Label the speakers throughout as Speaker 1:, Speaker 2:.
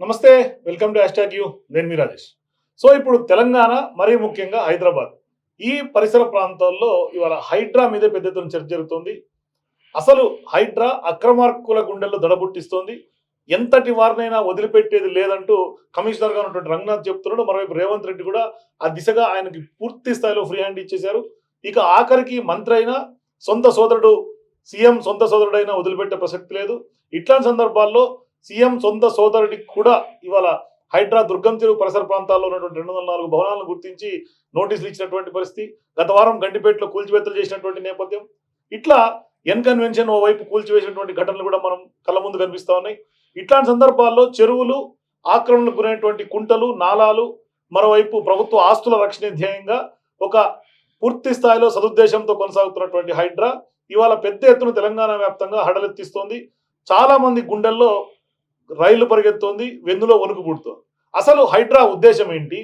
Speaker 1: నమస్తే. Welcome to hashtag you. నేను మీ Rajesh. So, ఇప్పుడు తెలంగాణ మరీ ముఖ్యంగా హైదరాబాద్. ఈ పరిసర ప్రాంతాల్లో ఇవాళ హైడ్రా మీదే పెద్ద ఎత్తున చర్చ జరుగుతోంది. అసలు హైడ్రా అక్రమార్కుల గుండెల్లో దడబుట్టిస్తోంది. ఎంతటి వారినైనా వదిలిపెట్టేది లేదంటూ కమిషనర్‌గా ఉన్నటువంటి రంగనాథ్ చెప్తున్నాడు. మరోవైపు రేవంత్ రెడ్డి కూడా ఆ దిశగా ఆయనకి పూర్తి స్థాయిలో ఫ్రీ హ్యాండ్ ఇచ్చేశారు. ఇక ఆఖరికి మంత్రి అయినా సొంత సోదరుడు సీఎం సొంత సోదరుడైనా వదిలిపెట్టే ప్రసక్తి లేదు. ఇట్లాంటి సందర్భాల్లో సీఎం సొంత సోదరుడికి కూడా ఇవాళ హైడ్రా దుర్గం చెరువు పరిసర ప్రాంతాల్లో ఉన్నటువంటి 204 భవనాలను గుర్తించి నోటీసులు ఇచ్చినటువంటి పరిస్థితి. గత వారం గండిపేటలో కూల్చివేతలు చేసినటువంటి నేపథ్యం. ఇట్లా ఎన్ కన్వెన్షన్ ఓవైపు కూల్చివేసినటువంటి ఘటనలు కూడా మనం కళ్ళ ముందు కనిపిస్తా ఉన్నాయి. ఇట్లాంటి సందర్భాల్లో చెరువులు, ఆక్రమణకు గురైనటువంటి కుంటలు, నాలాలు, మరోవైపు ప్రభుత్వ ఆస్తుల రక్షణ ధ్యేయంగా ఒక పూర్తి స్థాయిలో సదుద్దేశంతో కొనసాగుతున్నటువంటి హైడ్రా ఇవాళ పెద్ద ఎత్తున తెలంగాణ వ్యాప్తంగా హడలెత్తిస్తోంది. చాలా మంది గుండెల్లో రైళ్లు పరిగెత్తోంది, వెన్నులో వణుకు పుడుతోంది. అసలు హైడ్రా ఉద్దేశం ఏంటి?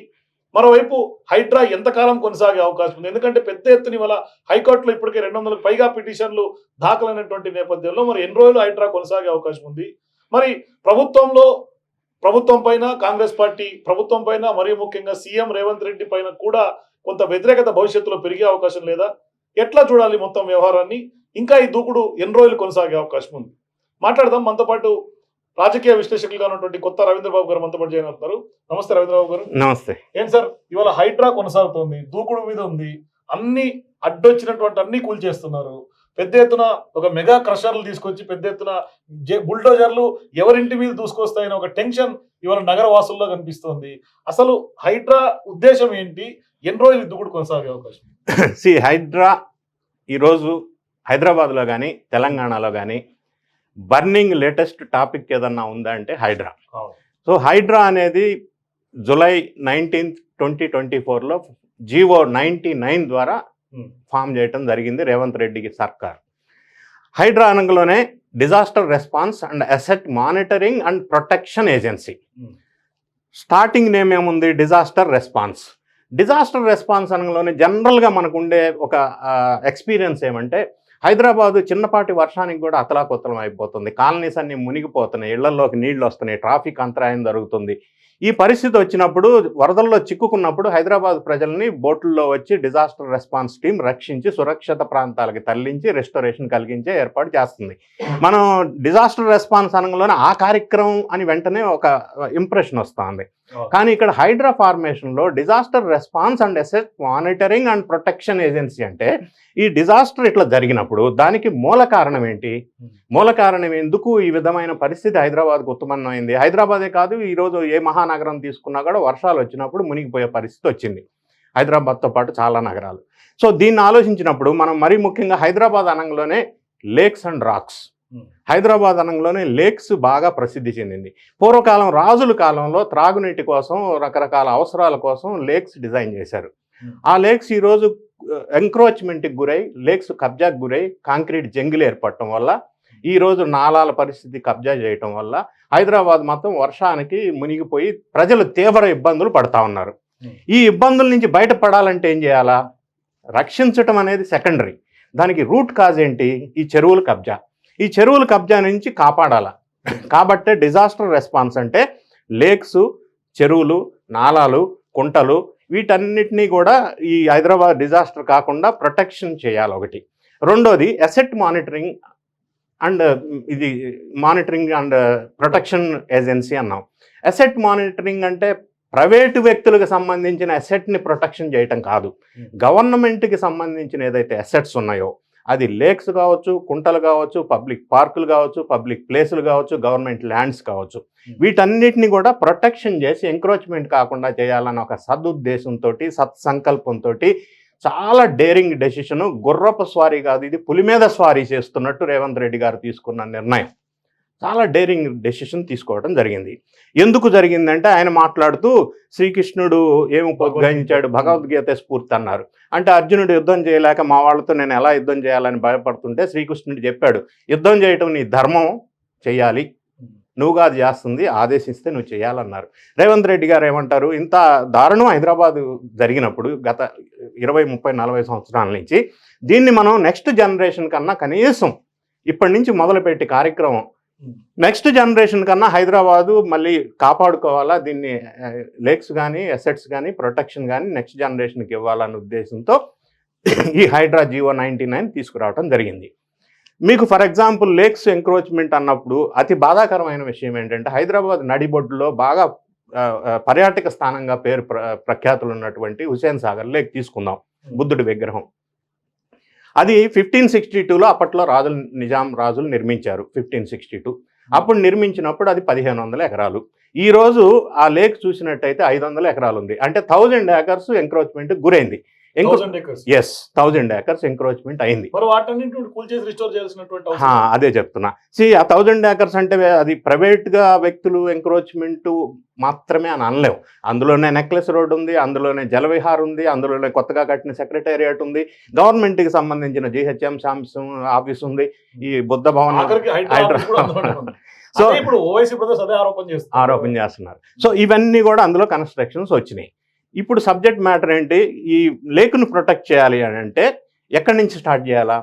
Speaker 1: మరోవైపు హైడ్రా ఎంతకాలం కొనసాగే అవకాశం ఉంది? ఎందుకంటే పెద్ద ఎత్తున ఇవాళ హైకోర్టులో ఇప్పటికే 200కు పైగా పిటిషన్లు దాఖలైనటువంటి నేపథ్యంలో మరి ఎన్ని రోజులు హైడ్రా కొనసాగే అవకాశం ఉంది? మరి ప్రభుత్వం పైన, కాంగ్రెస్ పార్టీ ప్రభుత్వం పైన, మరీ ముఖ్యంగా సీఎం రేవంత్ రెడ్డి పైన కూడా కొంత వ్యతిరేకత భవిష్యత్తులో పెరిగే అవకాశం లేదా? ఎట్లా చూడాలి మొత్తం వ్యవహారాన్ని? ఇంకా ఈ దూకుడు ఎన్ని రోజులు కొనసాగే అవకాశం ఉంది? మాట్లాడదాం. మనతో పాటు రాజకీయ విశ్లేషకులుగా ఉన్నటువంటి కొత్త రవీంద్రబాబు గారు మనతో పాటు జాయిన్ అవుతున్నారు. నమస్తే రవీంద్రబాబు గారు.
Speaker 2: నమస్తే.
Speaker 1: ఏంటి సార్, ఇవాళ హైడ్రా కొనసాగుతోంది, దూకుడు మీద ఉంది, అన్ని అడ్డొచ్చినటువంటి అన్ని కూల్చేస్తున్నారు. పెద్ద ఎత్తున ఒక మెగా క్రషర్లు తీసుకొచ్చి పెద్ద ఎత్తున బుల్డోజర్లు ఎవరింటి మీద దూసుకొస్తాయని ఒక టెన్షన్ ఇవాళ నగర వాసుల్లో కనిపిస్తోంది. అసలు హైడ్రా ఉద్దేశం ఏంటి? ఎన్ని రోజులు దూకుడు కొనసాగే అవకాశం?
Speaker 2: హైడ్రా ఈరోజు హైదరాబాద్లో కానీ తెలంగాణలో కానీ బర్నింగ్ లేటెస్ట్ టాపిక్ ఏదన్నా ఉందా అంటే హైడ్రా. సో హైడ్రా అనేది జూలై 19, 2024లో జీవో 99 ద్వారా ఫామ్ చేయటం జరిగింది రేవంత్ రెడ్డికి సర్కార్. హైడ్రా అనగానే disaster response and asset monitoring and protection agency. Starting name ఏముంది? Disaster response. డిజాస్టర్ రెస్పాన్స్ అనగానే జనరల్గా మనకు ఉండే ఒక ఎక్స్పీరియన్స్ ఏమంటే హైదరాబాదు చిన్నపాటి వర్షానికి కూడా అతలాకుతలం అయిపోతుంది, కాలనీస్ అన్ని మునిగిపోతున్నాయి, ఇళ్లలోకి నీళ్లు వస్తున్నాయి, ట్రాఫిక్ అంతరాయం జరుగుతుంది. ఈ పరిస్థితి వచ్చినప్పుడు, వరదల్లో చిక్కుకున్నప్పుడు హైదరాబాద్ ప్రజల్ని బోట్లలో వచ్చి డిజాస్టర్ రెస్పాన్స్ టీం రక్షించి సురక్షిత ప్రాంతాలకి తరలించి రెస్టోరేషన్ కలిగించే ఏర్పాటు చేస్తుంది. మనం డిజాస్టర్ రెస్పాన్స్ అనగానే ఆ కార్యక్రమం అని వెంటనే ఒక ఇంప్రెషన్ వస్తుంది. కానీ ఇక్కడ హైడ్రా ఫార్మేషన్లో disaster response and asset monitoring and protection agency అంటే ఈ డిజాస్టర్ ఇట్లా జరిగినప్పుడు దానికి మూల కారణం ఏంటి? మూల కారణం ఎందుకు ఈ విధమైన పరిస్థితి హైదరాబాద్కు ఉత్పన్నమైంది? హైదరాబాదే కాదు, ఈరోజు ఏ మహానగరం తీసుకున్నా కూడా వర్షాలు వచ్చినప్పుడు మునిగిపోయే పరిస్థితి వచ్చింది హైదరాబాద్తో పాటు చాలా నగరాలు. సో దీన్ని ఆలోచించినప్పుడు మనం మరీ ముఖ్యంగా హైదరాబాద్ అనంలోనే లేక్స్ అండ్ రాక్స్, హైదరాబాద్ అనంలోనే లేక్స్ బాగా ప్రసిద్ధి చెందింది. పూర్వకాలం రాజుల కాలంలో త్రాగునీటి కోసం రకరకాల అవసరాల కోసం లేక్స్ డిజైన్ చేశారు. ఆ లేక్స్ ఈరోజు ఎంక్రోచ్మెంట్కి గురై, లేక్స్ కబ్జాకు గురై, కాంక్రీట్ జంగిల్ ఏర్పడటం వల్ల, ఈరోజు నాలాల పరిస్థితి కబ్జా చేయటం వల్ల హైదరాబాద్ మొత్తం వర్షానికి మునిగిపోయి ప్రజలు తీవ్ర ఇబ్బందులు పడతా ఉన్నారు. ఈ ఇబ్బందుల నుంచి బయటపడాలంటే ఏం చేయాలా? రక్షించటం అనేది సెకండరీ. దానికి రూట్ కాజ్ ఏంటి? ఈ చెరువుల కబ్జా. ఈ చెరువుల కబ్జా నుంచి కాపాడాలా. కాబట్టే డిజాస్టర్ రెస్పాన్స్ అంటే లేక్స్, చెరువులు, నాలాలు, కుంటలు వీటన్నిటినీ కూడా ఈ హైదరాబాద్ డిజాస్టర్ కాకుండా ప్రొటెక్షన్ చేయాలి ఒకటి. రెండోది asset monitoring and protection agency అన్నాం. అసెట్ మానిటరింగ్ అంటే ప్రైవేటు వ్యక్తులకు సంబంధించిన అసెట్ని ప్రొటెక్షన్ చేయటం కాదు, గవర్నమెంట్కి సంబంధించిన ఏదైతే అసెట్స్ ఉన్నాయో అది లేక్స్ కావచ్చు, కుంటలు కావచ్చు, పబ్లిక్ పార్కులు కావచ్చు, పబ్లిక్ ప్లేసులు కావచ్చు, గవర్నమెంట్ ల్యాండ్స్ కావచ్చు, వీటన్నిటిని కూడా ప్రొటెక్షన్ చేసి ఎంక్రోచ్మెంట్ కాకుండా చేయాలన్న ఒక సదుద్దేశంతో, సత్సంకల్పంతో చాలా డేరింగ్ డెసిషను. గుర్రపు స్వారీ కాదు, ఇది పులి మీద స్వారీ చేస్తున్నట్టు రేవంత్ రెడ్డి గారు తీసుకున్న నిర్ణయం. చాలా డేరింగ్ డెసిషన్ తీసుకోవడం జరిగింది. ఎందుకు జరిగిందంటే ఆయన మాట్లాడుతూ శ్రీకృష్ణుడు ఏమి ఉపయోగించాడు, భగవద్గీత స్ఫూర్తి అన్నారు. అంటే అర్జునుడు యుద్ధం చేయలేక మా వాళ్ళతో నేను ఎలా యుద్ధం చేయాలని భయపడుతుంటే శ్రీకృష్ణుడు చెప్పాడు, యుద్ధం చేయటం నీ ధర్మం, చెయ్యాలి, నువ్వుగా అది చేస్తుంది, ఆదేశిస్తే నువ్వు చేయాలన్నారు. రేవంత్ రెడ్డి గారు ఏమంటారు? ఇంత దారుణం హైదరాబాద్ జరిగినప్పుడు గత 20, 30, 40 సంవత్సరాల నుంచి దీన్ని మనం నెక్స్ట్ జనరేషన్ కన్నా కనీసం ఇప్పటి నుంచి మొదలుపెట్టి కార్యక్రమం నెక్స్ట్ జనరేషన్ కన్నా హైదరాబాదు మళ్ళీ కాపాడుకోవాలా, దీన్ని లేక్స్ కానీ అసెట్స్ కానీ ప్రొటెక్షన్ కానీ నెక్స్ట్ జనరేషన్కి ఇవ్వాలన్న ఉద్దేశంతో ఈ హైడ్రా జీవో 99 తీసుకురావడం జరిగింది. మీకు ఫర్ ఎగ్జాంపుల్ లేక్స్ ఎంక్రోచ్మెంట్ అన్నప్పుడు అతి బాధాకరమైన విషయం ఏంటంటే హైదరాబాద్ నడిబొడ్డులో బాగా పర్యాటక స్థానంగా పేరు ప్రఖ్యాతులు ఉన్నటువంటి హుసేన్ సాగర్ లేక్ తీసుకుందాం, బుద్ధుడి విగ్రహం. అది 1562లో అప్పట్లో నిజాం రాజులు నిర్మించారు. 1562 అప్పుడు నిర్మించినప్పుడు అది 1500 ఎకరాలు. ఈ రోజు ఆ లేక్ చూసినట్టయితే 500 ఎకరాలు ఉంది. అంటే 1000 ఏకర్స్ ఎంక్రోచ్మెంట్ గురైంది. 1000 ఏకర్స్ ఎంక్రోచ్మెంట్ అయింది. అదే చెప్తున్నా. ఆ 1000 ఏకర్స్ అంటే అది ప్రైవేట్గా వ్యక్తులు ఎంక్రోచ్మెంట్ మాత్రమే అని అనలేవు. అందులోనే నెక్లెస్ రోడ్ ఉంది, అందులోనే జలవిహార్ ఉంది, అందులోనే కొత్తగా కట్టిన సెక్రటేరియట్ ఉంది, గవర్నమెంట్కి సంబంధించిన GHM ఆఫీస్ ఉంది, ఈ బుద్ధ భవన్
Speaker 1: సో ఇప్పుడు ఓవైసీ బ్రదర్స్ అదే
Speaker 2: ఆరోపణ చేస్తున్నారు. సో ఇవన్నీ కూడా అందులో కన్స్ట్రక్షన్స్ వచ్చినాయి. ఇప్పుడు సబ్జెక్ట్ మ్యాటర్ ఏంటి, ఈ లేక్ను ప్రొటెక్ట్ చేయాలి అని అంటే ఎక్కడి నుంచి స్టార్ట్ చేయాలా?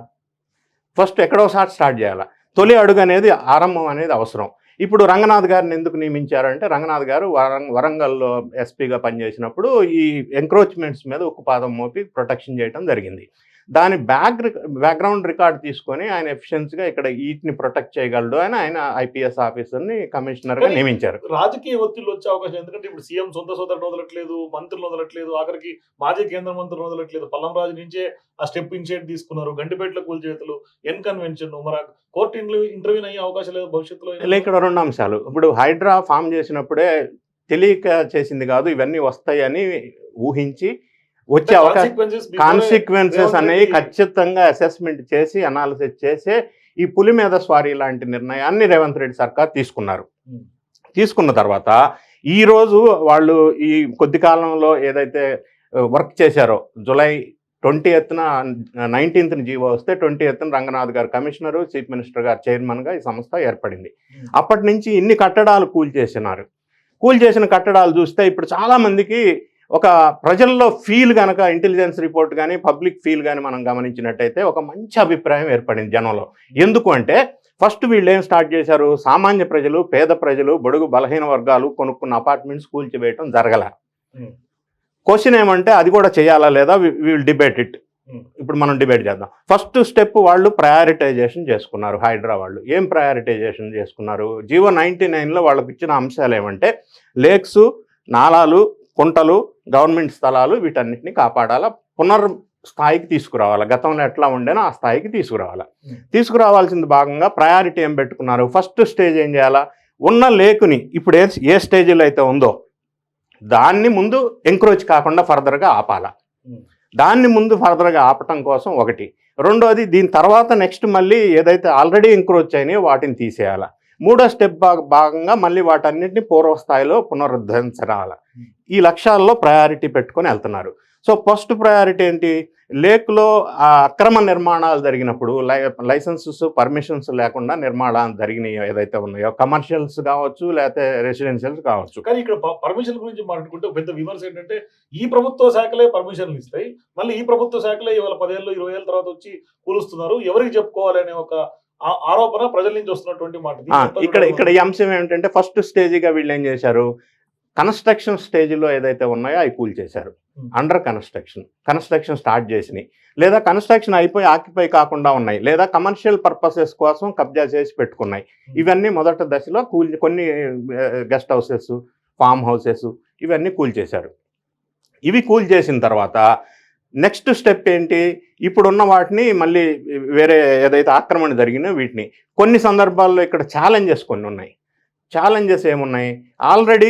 Speaker 2: ఫస్ట్ ఎక్కడోసారి స్టార్ట్ చేయాలా. తొలి అడుగు అనేది ఆరంభం అనేది అవసరం. ఇప్పుడు రంగనాథ్ గారిని ఎందుకు నియమించారంటే రంగనాథ్ గారు వరంగల్లో ఎస్పీగా పనిచేసినప్పుడు ఈ ఎంక్రోచ్మెంట్స్ మీద ఉక్కుపాదం మోపి ప్రొటెక్షన్ చేయడం జరిగింది. దాని బ్యాక్గ్రౌండ్ రికార్డ్ తీసుకొని ఆయన ఎఫిషియన్సీగా ఇక్కడ వీటిని ప్రొటెక్ట్ చేయగలడు అని ఆయన IPS ఆఫీసర్ని కమిషనర్గా నియమించారు.
Speaker 1: రాజకీయ ఒత్తిళ్ళు వచ్చే అవకాశం, ఎందుకంటే ఇప్పుడు సీఎం సొంత సోదరుడు వదలట్లేదు, మంత్రులు వదలట్లేదు, ఆఖరికి మాజీ కేంద్ర మంత్రులు వదలట్లేదు. పల్లం రాజు నుంచే ఆ స్టెప్ ఇనిషియేట్ తీసుకున్నారు. గంటిపేటలో కూల్చేతులు, కన్వెన్షన్, మరి కోర్టు ఇంటర్వ్యూ అయ్యే అవకాశం లేదు భవిష్యత్తులో.
Speaker 2: ఇక్కడ 2 అంశాలు. ఇప్పుడు హైడ్రా ఫామ్ చేసినప్పుడే తెలియక చేసింది కాదు, ఇవన్నీ వస్తాయని ఊహించి వచ్చే అవకాశం, కాన్సిక్వెన్సెస్ అనేవి ఖచ్చితంగా అసెస్మెంట్ చేసి అనాలిసిస్ చేసే ఈ పులి మీద స్వారీ లాంటి నిర్ణయాన్ని రేవంత్ రెడ్డి సర్కార్ తీసుకున్నారు. తీసుకున్న తర్వాత ఈరోజు వాళ్ళు ఈ కొద్ది కాలంలో ఏదైతే వర్క్ చేశారో జూలై 20th 19th జీవో వస్తే 20th రంగనాథ్ గారు కమిషనరు, చీఫ్ మినిస్టర్ గారు చైర్మన్గా ఈ సంస్థ ఏర్పడింది. అప్పటి నుంచి ఇన్ని కట్టడాలు కూల్చేసినారు. కూల్చేసిన కట్టడాలు చూస్తే ఇప్పుడు చాలామందికి ఒక ప్రజల్లో ఫీల్ కనుక ఇంటెలిజెన్స్ రిపోర్ట్ కానీ పబ్లిక్ ఫీల్ కానీ మనం గమనించినట్టయితే ఒక మంచి అభిప్రాయం ఏర్పడింది జనంలో. ఎందుకు అంటే ఫస్ట్ వీళ్ళు ఏం స్టార్ట్ చేశారు, సామాన్య ప్రజలు, పేద ప్రజలు, బడుగు బలహీన వర్గాలు కొనుక్కున్న అపార్ట్మెంట్స్ కూల్చివేయటం జరగల. క్వశ్చన్ ఏమంటే అది కూడా చేయాలా లేదా, విల్ డిబేట్ ఇట్. ఇప్పుడు మనం డిబేట్ చేద్దాం. ఫస్ట్ స్టెప్ వాళ్ళు ప్రయారిటైజేషన్ చేసుకున్నారు. హైడ్రా వాళ్ళు ఏం ప్రయారిటైజేషన్ చేసుకున్నారు, జీవో 99లో వాళ్ళకి ఇచ్చిన అంశాలు ఏమంటే లేక్స్, నాలాలు, కుంటలు, గవర్నమెంట్ స్థలాలు వీటన్నిటిని కాపాడాలా, స్థాయికి తీసుకురావాలా, గతంలో ఎట్లా ఉండేనో ఆ స్థాయికి తీసుకురావాలా. తీసుకురావాల్సింది భాగంగా ప్రయారిటీ ఏం పెట్టుకున్నారు, ఫస్ట్ స్టేజ్ ఏం చేయాలా, ఉన్న లేకుని ఇప్పుడు ఏ స్టేజ్లో అయితే ఉందో దాన్ని ముందు ఎంక్రోచ్ కాకుండా ఫర్దర్గా ఆపాలా. దాన్ని ముందు ఫర్దర్గా ఆపటం కోసం ఒకటి. రెండోది దీని తర్వాత నెక్స్ట్ మళ్ళీ ఏదైతే ఆల్రెడీ ఎంక్రోచ్ అయినాయో వాటిని తీసేయాలా. మూడో స్టెప్ భాగంగా మళ్ళీ వాటన్నిటిని పూర్వస్థాయిలో పునరుద్ధరించాలి. ఈ లక్ష్యాల్లో ప్రయారిటీ పెట్టుకొని వెళ్తున్నారు. సో ఫస్ట్ ప్రయారిటీ ఏంటి, లేక్లో అక్రమ నిర్మాణాలు జరిగినప్పుడు లైసెన్సెస్, పర్మిషన్స్ లేకుండా నిర్మాణాలు జరిగినాయో ఏదైతే ఉన్నాయో, కమర్షియల్స్ కావచ్చు లేకపోతే రెసిడెన్షియల్స్ కావచ్చు.
Speaker 1: కానీ ఇక్కడ పర్మిషన్ గురించి మాట్లాడుకుంటే పెద్ద విమర్శ ఏంటంటే ఈ ప్రభుత్వ శాఖలే పర్మిషన్లు ఇస్తాయి, మళ్ళీ ఈ ప్రభుత్వ శాఖలే ఇవాళ 10 ఏళ్ళు 20 ఏళ్ళ తర్వాత వచ్చి కూలుస్తున్నారు, ఎవరికి చెప్పుకోవాలి అనే ఒక ఆరోపణ ప్రజల నుంచి వస్తున్నటువంటి మాట.
Speaker 2: ఇక్కడ ఈ అంశం ఏంటంటే ఫస్ట్ స్టేజ్గా వీళ్ళు ఏం చేశారు, కన్స్ట్రక్షన్ స్టేజ్లో ఏదైతే ఉన్నాయో అవి కూల్చేశారు. అండర్ కన్స్ట్రక్షన్ స్టార్ట్ చేసినాయి, లేదా కన్స్ట్రక్షన్ అయిపోయి ఆక్యుపై కాకుండా ఉన్నాయి, లేదా కమర్షియల్ పర్పసెస్ కోసం కబ్జా చేసి పెట్టుకున్నాయి. ఇవన్నీ మొదటి దశలో కొన్ని గెస్ట్ హౌసెస్, ఫామ్ హౌసెస్ ఇవన్నీ కూల్చేశారు. ఇవి కూల్చేసిన తర్వాత నెక్స్ట్ స్టెప్ ఏంటి, ఇప్పుడున్న వాటిని మళ్ళీ వేరే ఏదైతే ఆక్రమణ జరిగినా వీటిని కొన్ని సందర్భాల్లో ఇక్కడ ఛాలెంజెస్ కొన్ని ఉన్నాయి. ఛాలెంజెస్ ఏమున్నాయి, ఆల్రెడీ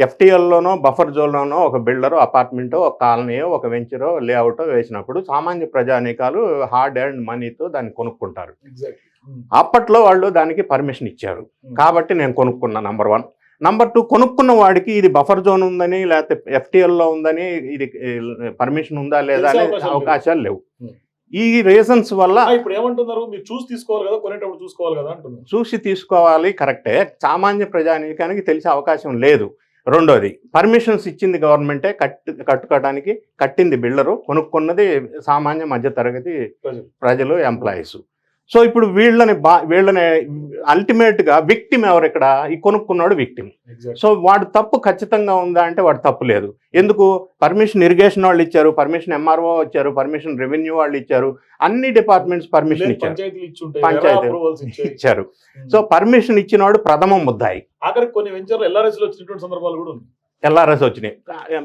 Speaker 2: FTLలోనో బఫర్ జోన్లోనో ఒక బిల్డరో అపార్ట్మెంటో ఒక కాలనీయో ఒక వెంచరో లేఅవుటో వేసినప్పుడు సామాన్య ప్రజానీకాలు హార్డ్ అండ్ మనీతో దాన్ని కొనుక్కుంటారు. అప్పట్లో వాళ్ళు దానికి పర్మిషన్ ఇచ్చారు కాబట్టి నేను కొనుక్కున్నా. నంబర్ 1. నంబర్ 2, కొనుక్కున్న వాడికి ఇది బఫర్ జోన్ ఉందని లేకపోతే FTLలో ఉందని ఇది పర్మిషన్ ఉందా లేదా అనే అవకాశాలు లేవు. ఈ రీజన్స్ వల్ల
Speaker 1: ఇప్పుడు ఏమంటున్నారు, మీరు చూసి తీసుకోవాలి కదా, కొనేటప్పుడు చూసుకోవాలి కదా అంటున్నారు.
Speaker 2: చూసి తీసుకోవాలి కరెక్టే, సామాన్య ప్రజానీకానికి తెలిసే అవకాశం లేదు. రెండోది, పర్మిషన్స్ ఇచ్చింది గవర్నమెంటే, కట్టుకోవడానికి కట్టింది బిల్డరు, కొనుక్కున్నది సామాన్య మధ్యతరగతి ప్రజలు, ఎంప్లాయీస్. సో ఇప్పుడు వీళ్ళని అల్టిమేట్ గా విక్టిమ్ ఎవరు ఇక్కడ? ఈ కొనుక్కున్నాడు విక్టిమ్. సో వాడు తప్పు ఖచ్చితంగా ఉందా అంటే వాడు తప్పు లేదు. ఎందుకు? పర్మిషన్ ఇరిగేషన్ వాళ్ళు ఇచ్చారు, పర్మిషన్ ఎంఆర్ఓ ఇచ్చారు, పర్మిషన్ రెవెన్యూ వాళ్ళు ఇచ్చారు, అన్ని డిపార్ట్మెంట్స్ పర్మిషన్ ఇచ్చారు, పంచాయతీ ఇచ్చారు. సో పర్మిషన్ ఇచ్చినవాడు ప్రథమ ముద్దాయి.
Speaker 1: ఆఖరికి కొన్ని వెంచర్లు ఎల్ఆర్ఎస్ లో వచ్చినటువంటి సందర్భాలు కూడా ఉంది.
Speaker 2: ఎల్ఆర్ఎస్ వచ్చినాయి,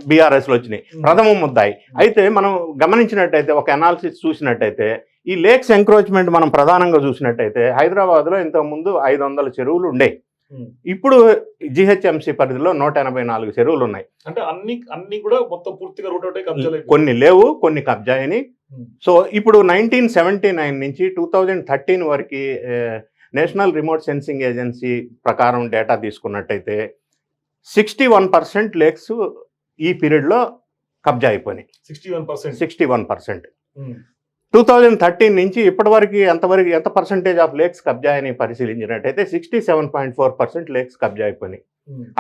Speaker 2: బీఆర్ఎస్ లో వచ్చినాయి, ప్రథమ ముద్దాయి. అయితే మనం గమనించినట్టయితే, ఒక అనాలిసిస్ చూసినట్టయితే, ఈ లేక్స్ ఎంక్రోచ్మెంట్ మనం ప్రధానంగా చూసినట్టయితే హైదరాబాద్ లో ఇంతకుముందు 500 చెరువులు ఉండేవి. ఇప్పుడు జిహెచ్ఎంసీ పరిధిలో 184 చెరువులు ఉన్నాయి.
Speaker 1: అంటే అన్ని కూడా మొత్తం పూర్తిగా రూట్ అవుట్ కబ్జా,
Speaker 2: కొన్ని లేవు, కొన్ని కబ్జా అయినాయి. సో ఇప్పుడు 1979 నుంచి 2013 వరకు నేషనల్ రిమోట్ సెన్సింగ్ ఏజెన్సీ ప్రకారం డేటా తీసుకున్నట్టయితే 61% లేక్స్ ఈ పీరియడ్లో కబ్జా అయిపోయినాయి. 61%. 2013 నుంచి ఇప్పటి వరకు ఎంత పర్సెంటేజ్ ఆఫ్ లేక్స్ కబ్జా అని పరిశీలించినట్టయితే 67.4% లేక్స్ కబ్జా అయిపోయినాయి.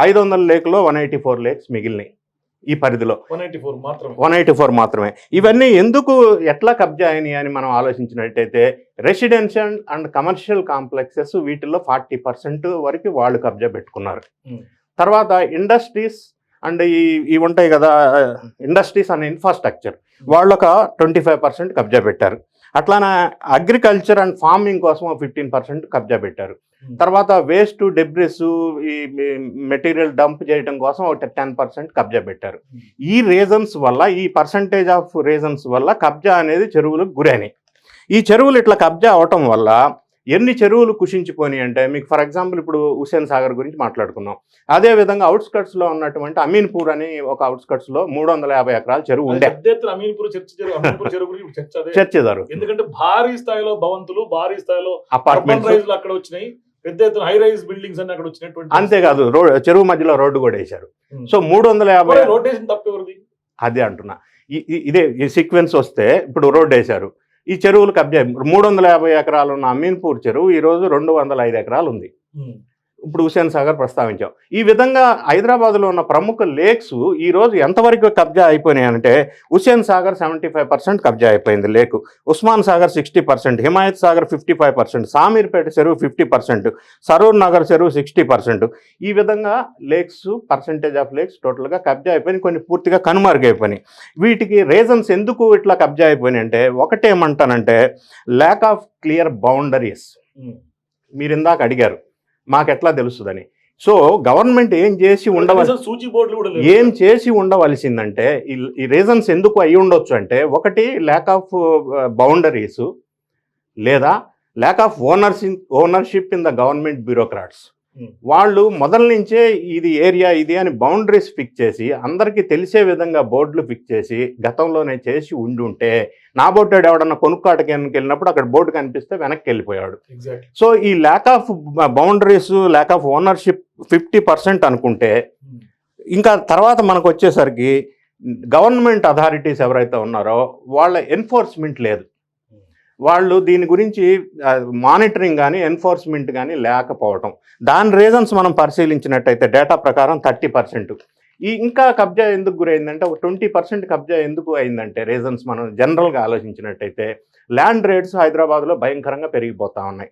Speaker 2: 500 లేక్లో 184 లేక్స్ మిగిలినాయి ఈ పరిధిలో. 184 మాత్రమే. ఇవన్నీ ఎందుకు, ఎట్లా కబ్జా అయినాయి అని మనం ఆలోచించినట్టయితే రెసిడెన్షియల్ అండ్ కమర్షియల్ కాంప్లెక్సెస్ వీటిల్లో 40% వరకు వాళ్ళు కబ్జా పెట్టుకున్నారు. తర్వాత ఇండస్ట్రీస్ అండ్ ఇవి ఉంటాయి కదా, ఇండస్ట్రీస్ అండ్ ఇన్ఫ్రాస్ట్రక్చర్ వాళ్ళు ఒక 25% కబ్జా పెట్టారు. అట్లానే అగ్రికల్చర్ అండ్ ఫార్మింగ్ కోసం 15% కబ్జా పెట్టారు. తర్వాత వేస్ట్ డెబ్రిస్, ఈ మెటీరియల్ డంప్ చేయడం కోసం ఒక 10% కబ్జా పెట్టారు. ఈ రీజన్స్ వల్ల, ఈ పర్సంటేజ్ ఆఫ్ రీజన్స్ వల్ల కబ్జా అనేది చెరువులకు గురైనాయి. ఈ చెరువులు ఇట్లా కబ్జా అవటం వల్ల ఎన్ని చెరువులు కుషించిపోయి అంటే, మీకు ఫర్ ఎగ్జాంపుల్ ఇప్పుడు హుస్సేన్ సాగర్ గురించి మాట్లాడుకున్నాం. అదేవిధంగా అవుట్స్కట్స్లో ఉన్నటువంటి అమీన్పూర్ అని ఒక అవుట్స్కట్స్లో 350 ఎకరాల చెరువు ఉండే. చర్చ జరుగుతుంది.
Speaker 1: ఎందుకంటే భారీ స్థాయిలో భవంతులు, భారీ స్థాయిలో అపార్ట్మెంట్స్ అక్కడ వచ్చినాయి, పెద్ద ఎత్తున హై రైజ్ బిల్డింగ్స్ అన్ని అక్కడ వచ్చినటువంటి.
Speaker 2: అంతేకాదు, చెరువు మధ్యలో రోడ్డు కూడా వేశారు. సో 350
Speaker 1: రోడ్ వేసిన తప్పెవరిది?
Speaker 2: అదే అంటున్నా. ఇదే ఈ సీక్వెన్స్ వస్తే ఇప్పుడు రోడ్డు వేశారు, ఈ చెరువులు కబ్జా. 350 ఎకరాలు ఉన్న అమీన్పూర్ చెరువు ఈరోజు 205 ఎకరాలు ఉంది. ఇప్పుడు హుస్సేన్ సాగర్ ప్రస్తావించాం. ఈ విధంగా హైదరాబాద్లో ఉన్న ప్రముఖ లేక్స్ ఈరోజు ఎంతవరకు కబ్జా అయిపోయినాయి అంటే, హుస్సేన్ సాగర్ 75% కబ్జా అయిపోయింది లేకు, ఉస్మాన్ సాగర్ 60%, హిమాయత్ సాగర్ 55%, సామీర్పేట చెరువు 50%, సరూర్ నగర్ చెరువు 60%. ఈ విధంగా లేక్స్, పర్సంటేజ్ ఆఫ్ లేక్స్ టోటల్గా కబ్జా అయిపోయినాయి, కొన్ని పూర్తిగా కనుమరుగైపోయినాయి. వీటికి రీజన్స్ ఎందుకు ఇట్లా కబ్జా అయిపోయినాయి అంటే, ఒకటేమంటానంటే ల్యాక్ ఆఫ్ క్లియర్ బౌండరీస్. మీరు ఇందాక అడిగారు మాకెట్లా తెలుస్తుందని. సో గవర్నమెంట్ ఏం చేసి ఉండవలసిందంటే, ఈ రీజన్స్ ఎందుకు అయి ఉండొచ్చు అంటే, ఒకటి ల్యాక్ ఆఫ్ బౌండరీస్, లేదా lack of ownership in the government bureaucrats. వాళ్ళు మొదల నుంచే ఇది ఏరియా ఇది అని బౌండరీస్ ఫిక్స్ చేసి, అందరికీ తెలిసే విధంగా బోర్డులు ఫిక్స్ చేసి గతంలోనే చేసి ఉండుంటే, నా బోర్డు ఎవడన్నా కొనుక్కాటకి వెళ్ళినప్పుడు అక్కడ బోర్డు కనిపిస్తే వెనక్కి వెళ్ళిపోయాడు. సో ఈ lack of boundaries, lack of ownership 50% అనుకుంటే, ఇంకా తర్వాత మనకు వచ్చేసరికి గవర్నమెంట్ అథారిటీస్ ఎవరైతే ఉన్నారో వాళ్ళ ఎన్ఫోర్స్మెంట్ లేదు. వాళ్ళు దీని గురించి మానిటరింగ్ కానీ ఎన్ఫోర్స్మెంట్ కానీ లేకపోవటం. దాని రీజన్స్ మనం పరిశీలించినట్టయితే డేటా ప్రకారం 30%. ఇంకా కబ్జా ఎందుకు గురైందంటే, ఒక 20% కబ్జా ఎందుకు అయిందంటే రీజన్స్ మనం జనరల్గా ఆలోచించినట్టయితే, ల్యాండ్ రేట్స్ హైదరాబాద్లో భయంకరంగా పెరిగిపోతూ ఉన్నాయి.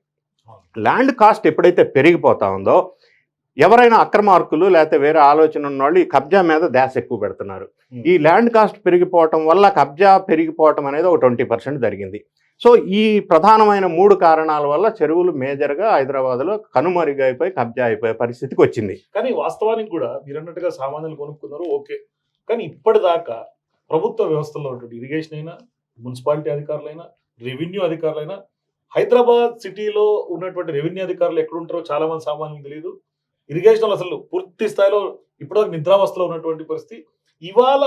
Speaker 2: ల్యాండ్ కాస్ట్ ఎప్పుడైతే పెరిగిపోతా ఉందో, ఎవరైనా అక్రమార్కులు లేకపోతే వేరే ఆలోచన ఉన్నవాళ్ళు ఈ కబ్జా మీద ధ్యాస ఎక్కువ పెడుతున్నారు. ఈ ల్యాండ్ కాస్ట్ పెరిగిపోవటం వల్ల కబ్జా పెరిగిపోవటం అనేది ఒక 20% జరిగింది. సో ఈ ప్రధానమైన 3 కారణాల వల్ల చెరువులు మేజర్గా హైదరాబాద్లో కనుమరుగైపోయి కబ్జా అయిపోయే పరిస్థితికి వచ్చింది.
Speaker 1: కానీ వాస్తవానికి కూడా మీరు అన్నట్టుగా సామాన్యులు కొనుక్కున్నారు, ఓకే. కానీ ఇప్పటిదాకా ప్రభుత్వ వ్యవస్థలో ఉన్నటువంటి ఇరిగేషన్ అయినా, మున్సిపాలిటీ అధికారులైనా, రెవెన్యూ అధికారులైనా, హైదరాబాద్ సిటీలో ఉన్నటువంటి రెవెన్యూ అధికారులు ఎక్కడుంటారో చాలా మంది సామాన్యులకు తెలియదు. ఇరిగేషన్ అసలు పూర్తి స్థాయిలో ఇప్పటివరకు నిద్రావస్థలో ఉన్నటువంటి పరిస్థితి. ఇవాళ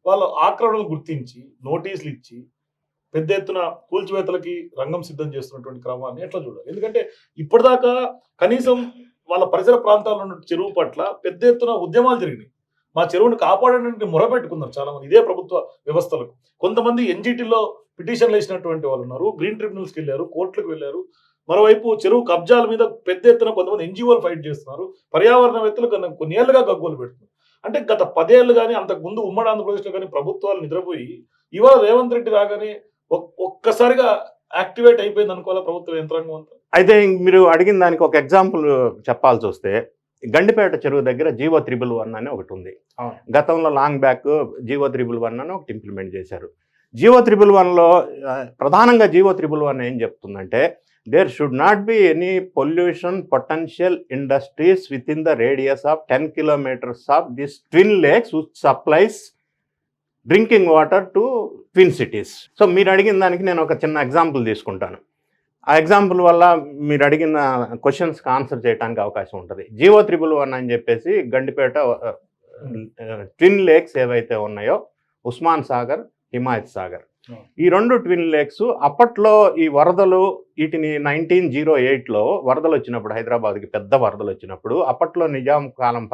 Speaker 1: వాళ్ళ ఆక్రమణలు గుర్తించి నోటీసులు ఇచ్చి పెద్ద ఎత్తున కూల్చివేతలకి రంగం సిద్ధం చేస్తున్నటువంటి క్రమాన్ని ఎట్లా చూడాలి? ఎందుకంటే ఇప్పటిదాకా కనీసం వాళ్ళ పరిసర ప్రాంతాల్లో ఉన్న చెరువు పట్ల పెద్ద ఎత్తున ఉద్యమాలు జరిగినాయి. మా చెరువును కాపాడడానికి మొరపెట్టుకున్నారు చాలా మంది ఇదే ప్రభుత్వ వ్యవస్థలకు. కొంతమంది ఎన్జిటిలో పిటిషన్లు వేసినటువంటి వాళ్ళు ఉన్నారు, గ్రీన్ ట్రిబ్యునల్స్కి వెళ్ళారు, కోర్టులకు వెళ్ళారు. మరోవైపు చెరువు కబ్జాల మీద పెద్ద ఎత్తున కొంతమంది ఎన్జిఓలు ఫైట్ చేస్తున్నారు, పర్యావరణవేత్తలు కొన్ని ఏళ్ళుగా గగ్గోలు పెడుతున్నారు. అంటే గత 10 ఏళ్ళు కానీ అంతకు ముందు ఉమ్మడి ఆంధ్రప్రదేశ్లో కానీ ప్రభుత్వాలు నిద్రపోయి ఇవాళ రేవంత్ రెడ్డి రాగానే ఒక్కసారిగా యాక్టివేట్ అయిపోయింది అనుకోవాలా ప్రభుత్వ యంత్రాంగం అంతా.
Speaker 2: అయితే మీరు అడిగిన దానికి ఒక ఎగ్జాంపుల్ చెప్పాల్సి వస్తే గండిపేట చెరువు దగ్గర జీవో 311 అని ఒకటి ఉంది. గతంలో లాంగ్ బ్యాక్ జీవో 311 అని ఒకటి ఇంప్లిమెంట్ చేశారు. జీవో 311లో ప్రధానంగా జీవో 311 ఏం చెప్తుందంటే there should not be any pollution potential industries within the radius of 10 kilometers of this twin lakes which supplies drinking water to twin cities. So మీరు అడిగిన దానికి నేను ఒక చిన్న ఎగ్జాంపుల్ తీసుకుంటాను. ఆ ఎగ్జాంపుల్ వల్ల మీరు అడిగిన క్వశ్చన్స్కి ఆన్సర్ చేయడానికి అవకాశం ఉంటుంది. జీవో 311 అని చెప్పేసి గండిపేట ట్విన్ లేక్స్ ఏవైతే ఉన్నాయో ఉస్మాన్ సాగర్, హిమాయత్ సాగర్, ఈ 2 ట్విన్ లేక్స్ అప్పట్లో ఈ వరదలు వీటిని 1908లో వరదలు వచ్చినప్పుడు, హైదరాబాద్కి పెద్ద వరదలు వచ్చినప్పుడు, అప్పట్లో నిజాం కాలం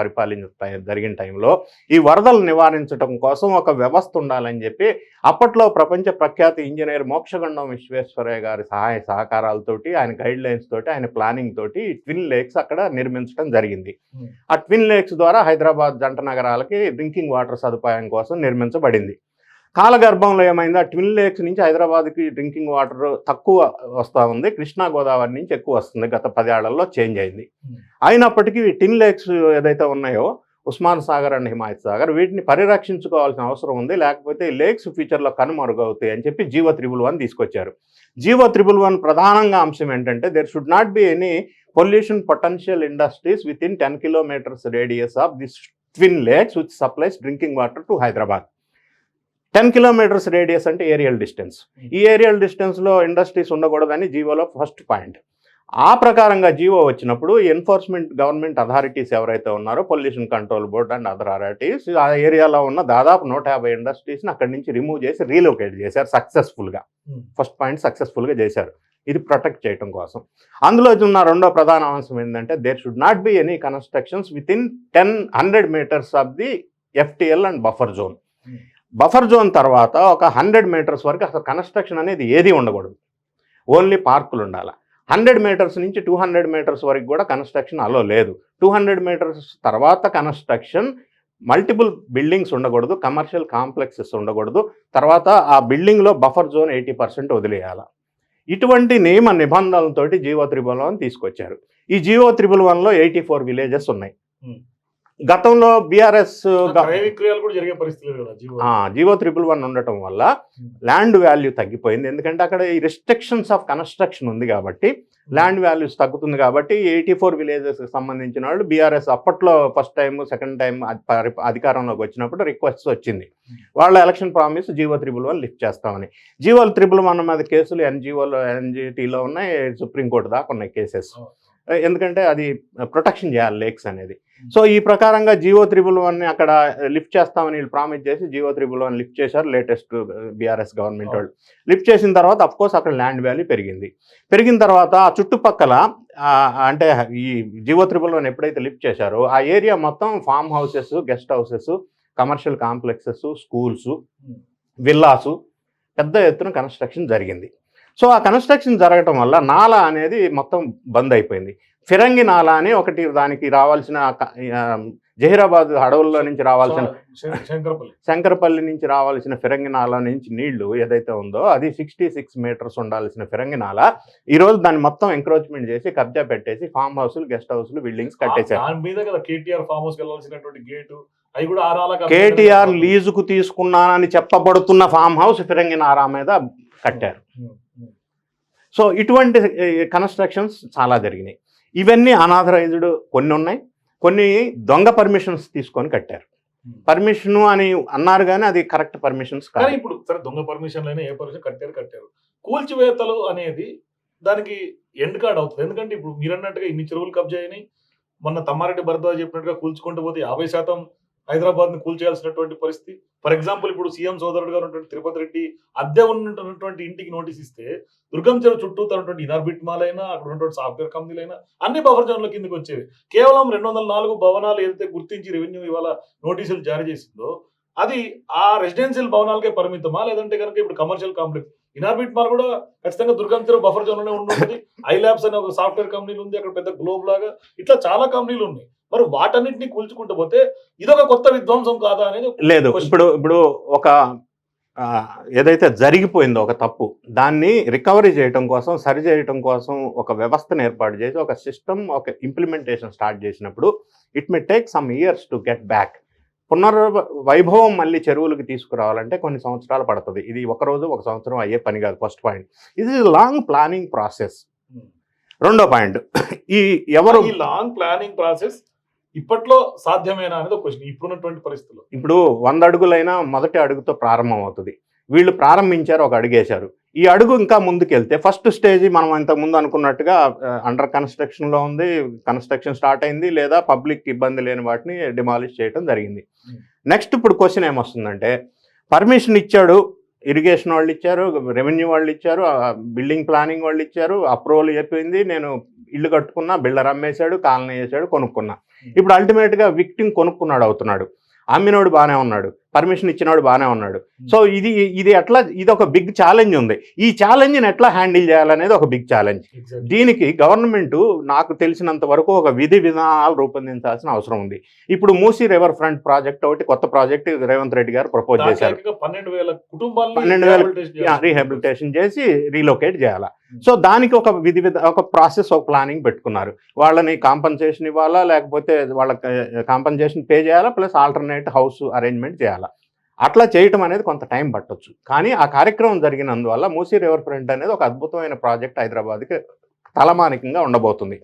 Speaker 2: జరిగిన టైంలో ఈ వరదలు నివారించడం కోసం ఒక వ్యవస్థ ఉండాలని చెప్పి అప్పట్లో ప్రపంచ ప్రఖ్యాత ఇంజనీర్ మోక్షగుండం విశ్వేశ్వరయ్య గారి సహాయ సహకారాలతోటి, ఆయన గైడ్ లైన్స్ తోటి, ఆయన ప్లానింగ్ తోటి ట్విన్ లేక్స్ అక్కడ నిర్మించడం జరిగింది. ఆ ట్విన్ లేక్స్ ద్వారా హైదరాబాద్ జంట నగరాలకి డ్రింకింగ్ వాటర్ సదుపాయం కోసం నిర్మించబడింది. కాలగర్భంలో ఏమైంది, ఆ ట్విన్ లేక్స్ నుంచి హైదరాబాద్కి డ్రింకింగ్ వాటర్ తక్కువ వస్తూ ఉంది, కృష్ణా గోదావరి నుంచి ఎక్కువ వస్తుంది. గత 10 ఏళ్లలో చేంజ్ అయింది. అయినప్పటికీ ట్విన్ లేక్స్ ఏదైతే ఉన్నాయో ఉస్మాన్ సాగర్ అండ్ హిమాయత్ సాగర్, వీటిని పరిరక్షించుకోవాల్సిన అవసరం ఉంది, లేకపోతే లేక్స్ ఫ్యూచర్లో కనుమరుగవుతాయి అని చెప్పి జీవో 311 తీసుకొచ్చారు. జీవో 311 ప్రధానంగా అంశం ఏంటంటే there should not be any pollution potential industries within 10 kilometers radius of this twin lakes which supplies drinking water to Hyderabad. 10 kilometers radius అంటే ఏరియల్ డిస్టెన్స్. ఈ ఏరియల్ డిస్టెన్స్లో ఇండస్ట్రీస్ ఉండకూడదని జీవోలో ఫస్ట్ పాయింట్. ఆ ప్రకారంగా జీవో వచ్చినప్పుడు ఎన్ఫోర్స్మెంట్ గవర్నమెంట్ అథారిటీస్ ఎవరైతే ఉన్నారో pollution control board and other authorities ఆ ఏరియాలో ఉన్న దాదాపు 150 ఇండస్ట్రీస్ని అక్కడి నుంచి రిమూవ్ చేసి రీలొకేట్ చేశారు సక్సెస్ఫుల్గా. ఫస్ట్ పాయింట్ సక్సెస్ఫుల్గా చేశారు, ఇది ప్రొటెక్ట్ చేయడం కోసం. అందులో ఉన్న రెండో ప్రధాన అంశం ఏంటంటే there should not be any constructions within 100 meters of the FTL and buffer zone. Buffer zone తర్వాత ఒక 100 meters వరకు అసలు కన్స్ట్రక్షన్ అనేది ఏది ఉండకూడదు, ఓన్లీ పార్కులు ఉండాలి. 100 meters నుంచి 200 meters వరకు కూడా కన్స్ట్రక్షన్ అలో లేదు. 200 meters తర్వాత కన్స్ట్రక్షన్ మల్టిపుల్ బిల్డింగ్స్ ఉండకూడదు, కమర్షియల్ కాంప్లెక్సెస్ ఉండకూడదు. తర్వాత ఆ బిల్డింగ్లో బఫర్ జోన్ 80% వదిలేయాలి. ఇటువంటి నియమ నిబంధనలతోటి జీవో 311 తీసుకొచ్చారు. ఈ జీవో 311లో 84 villages ఉన్నాయి. గతంలో బీఆర్ఎస్ జీవో 311 ఉండటం వల్ల ల్యాండ్ వాల్యూ తగ్గిపోయింది. ఎందుకంటే అక్కడ ఈ రెస్ట్రిక్షన్స్ ఆఫ్ కన్స్ట్రక్షన్ ఉంది కాబట్టి ల్యాండ్ వాల్యూస్ తగ్గుతుంది. కాబట్టి 84 villagesకి సంబంధించిన వాళ్ళు బీఆర్ఎస్ అప్పట్లో ఫస్ట్ టైం సెకండ్ టైం అధికారంలోకి వచ్చినప్పుడు రిక్వెస్ట్ వచ్చింది, వాళ్ళ ఎలక్షన్ ప్రామిస్ జీవో 311 లిఫ్ట్ చేస్తామని. జీవో 311 మీద కేసులు NGTలో ఉన్నాయి, సుప్రీంకోర్టు దాకా ఉన్నాయి కేసెస్. ఎందుకంటే అది ప్రొటెక్షన్ చేయాలి లేక్స్ అనేది. సో ఈ ప్రకారంగా జీవో 311 అక్కడ లిఫ్ట్ చేస్తామని వీళ్ళు ప్రామిస్ చేసి జీవో 311 లిఫ్ట్ చేశారు. లేటెస్ట్ బీఆర్ఎస్ గవర్నమెంట్ వాళ్ళు లిఫ్ట్ చేసిన తర్వాత అఫ్కోర్స్ అక్కడ ల్యాండ్ వాల్యూ పెరిగిన తర్వాత ఆ చుట్టుపక్కల అంటే ఈ జీవో 311 ఎప్పుడైతే లిఫ్ట్ చేశారో ఆ ఏరియా మొత్తం form houses, guest houses, commercial complexes, schools, villas పెద్ద ఎత్తున కన్స్ట్రక్షన్ జరిగింది. సో ఆ కన్స్ట్రక్షన్ జరగటం వల్ల నాలా అనేది మొత్తం బంద్ అయిపోయింది. ఫిరంగి నాలా అని ఒకటి, దానికి రావాల్సిన జహీరాబాద్ అడవుల్లో నుంచి రావాల్సిన శంకరపల్లి నుంచి రావాల్సిన ఫిరంగి నాలా నుంచి నీళ్లు ఏదైతే ఉందో అది 66 meters ఉండాల్సిన ఫిరంగి నాలా ఈరోజు దాన్ని మొత్తం ఎంక్రోచ్మెంట్ చేసి కబ్జా పెట్టేసి ఫామ్ హౌస్లు, గెస్ట్ హౌస్లు, బిల్డింగ్స్ కట్టేశారు. కేటీఆర్ లీజుకు తీసుకున్నానని చెప్పబడుతున్న ఫామ్ హౌస్ ఫిరంగి నాలా మీద కట్టారు. సో ఇటువంటి కన్స్ట్రక్షన్స్ చాలా జరిగినాయి. ఇవన్నీ అనాథరైజ్డ్ కొన్ని ఉన్నాయి, కొన్ని దొంగ పర్మిషన్స్ తీసుకొని కట్టారు. పర్మిషన్ అని అన్నారు కానీ అది కరెక్ట్ పర్మిషన్స్ కాదు.
Speaker 1: ఇప్పుడు సరే దొంగ పర్మిషన్లు అయినా ఏ పర్మిషన్ కట్టారు. కూల్చివేతలు అనేది దానికి ఎండ్ కార్డ్ అవుతుంది. ఎందుకంటే ఇప్పుడు మీరు అన్నట్టుగా ఇన్ని చెరువులు కబ్జా అయినాయి. మొన్న తమ్మారెడ్డి భరద్వాజ్ చెప్పినట్టుగా కూల్చుకుంటూ పోతే 50% హైదరాబాద్ని కూల్చేయాల్సినటువంటి పరిస్థితి. ఫర్ ఎగ్జాంపుల్ ఇప్పుడు సీఎం సోదరుడుగా ఉన్నటువంటి తిరుపతి రెడ్డి అద్దె ఉన్నటువంటి ఇంటికి నోటీస్ ఇస్తే దుర్గం చెరువు చుట్టూ ఉన్నటువంటి ఇనార్బిట్ మాల్ అయినా అక్కడ ఉన్నటువంటి సాఫ్ట్వేర్ కంపెనీలైనా అన్ని బఫర్ జోన్ల కిందకి వచ్చేవి. కేవలం 204 భవనాలు ఏదైతే గుర్తించి రెవెన్యూ ఇవాళ నోటీసులు జారీ చేసిందో అది ఆ రెసిడెన్షియల్ భవనాలకే పరిమితమా, లేదంటే కనుక ఇప్పుడు కమర్షియల్ కాంప్లెక్స్ ఇనార్బిట్ మాల్ కూడా ఖచ్చితంగా దుర్గం చెరువు బఫర్ జోన్ లోనే ఉంటుంది. ఐలాబ్స్ అనే ఒక సాఫ్ట్వేర్ కంపెనీలు ఉంది, అక్కడ పెద్ద గ్లోబ్ లాగా ఇట్లా చాలా కంపెనీలు ఉన్నాయి. మరి వాటన్నిటిని కూల్చుకుంటూ పోతే ఇదొక కొత్త విధ్వంసం కాదా అనేది
Speaker 2: లేదు. ఇప్పుడు ఒక ఏదైతే జరిగిపోయిందో ఒక తప్పు, దాన్ని రికవరీ చేయటం కోసం, సరి చేయటం కోసం ఒక వ్యవస్థను ఏర్పాటు చేసి ఒక సిస్టమ్, ఒక ఇంప్లిమెంటేషన్ స్టార్ట్ చేసినప్పుడు it may take some years to get back. వైభవం మళ్ళీ చెరువులకు తీసుకురావాలంటే కొన్ని సంవత్సరాలు పడుతుంది. ఇది ఒక రోజు ఒక సంవత్సరం అయ్యే పని కాదు. ఫస్ట్ పాయింట్, ఇది లాంగ్ ప్లానింగ్ ప్రాసెస్. రెండో పాయింట్, ఈ
Speaker 1: లాంగ్ ప్లానింగ్ ప్రాసెస్ ఇప్పట్లో సాధ్యమేనా అనేది ఒక క్వశ్చన్. ఇప్పుడున్నటువంటి పరిస్థితుల్లో
Speaker 2: ఇప్పుడు 100 అడుగులైనా మొదటి అడుగుతో ప్రారంభం అవుతుంది. వీళ్ళు ప్రారంభించారు, ఒక అడుగు వేశారు. ఈ అడుగు ఇంకా ముందుకెళ్తే ఫస్ట్ స్టేజ్ మనం ఇంతకుముందు అనుకున్నట్టుగా అండర్ కన్స్ట్రక్షన్లో ఉంది, కన్స్ట్రక్షన్ స్టార్ట్ అయింది, లేదా పబ్లిక్ ఇబ్బంది లేని వాటిని డిమాలిష్ చేయడం జరిగింది. నెక్స్ట్ ఇప్పుడు క్వశ్చన్ ఏమొస్తుందంటే, పర్మిషన్ ఇచ్చాడు, ఇరిగేషన్ వాళ్ళు ఇచ్చారు, రెవెన్యూ వాళ్ళు ఇచ్చారు, బిల్డింగ్ ప్లానింగ్ వాళ్ళు ఇచ్చారు, అప్రూవల్ అయిపోయింది, నేను ఇల్లు కట్టుకున్నా, బిల్డర్ అమ్మేశాడు, కాలనీ వేసాడు, కొనుక్కున్నా. ఇప్పుడు అల్టిమేట్గా విక్టిమ్ కొనుక్కున్నాడు అవుతున్నాడు. అమ్మినోడు బాగానే ఉన్నాడు, పర్మిషన్ ఇచ్చినోడు బాగానే ఉన్నాడు. సో ఇది ఎట్లా, ఇది ఒక బిగ్ ఛాలెంజ్ ఉంది. ఈ ఛాలెంజ్ని ఎట్లా హ్యాండిల్ చేయాలనేది ఒక బిగ్ ఛాలెంజ్. దీనికి గవర్నమెంట్ నాకు తెలిసినంత వరకు ఒక విధి విధానాలు రూపొందించాల్సిన అవసరం ఉంది. ఇప్పుడు మూసీ రివర్ ఫ్రంట్ ప్రాజెక్ట్ ఒకటి కొత్త ప్రాజెక్ట్ రేవంత్ రెడ్డి గారు ప్రపోజ్ చేశారు. 12,000 రీహాబిలిటేషన్ చేసి రీలొకేట్ చేయాలా. సో దానికి ఒక ప్రాసెస్, ఒక ప్లానింగ్ పెట్టుకున్నారు. వాళ్ళని కాంపన్సేషన్ ఇవ్వాలా, లేకపోతే వాళ్ళకి కాంపన్సేషన్ పే చేయాలా, ప్లస్ ఆల్టర్నేట్ హౌస్ అరేంజ్మెంట్ చేయాలా. అట్లా చేయటం అనేది కొంత టైం పట్టొచ్చు. కానీ ఆ కార్యక్రమం జరిగినందువల్ల మూసీ రివర్ ఫ్రంట్ అనేది ఒక అద్భుతమైన ప్రాజెక్ట్ హైదరాబాద్కి తలమానికంగా ఉండబోతుంది.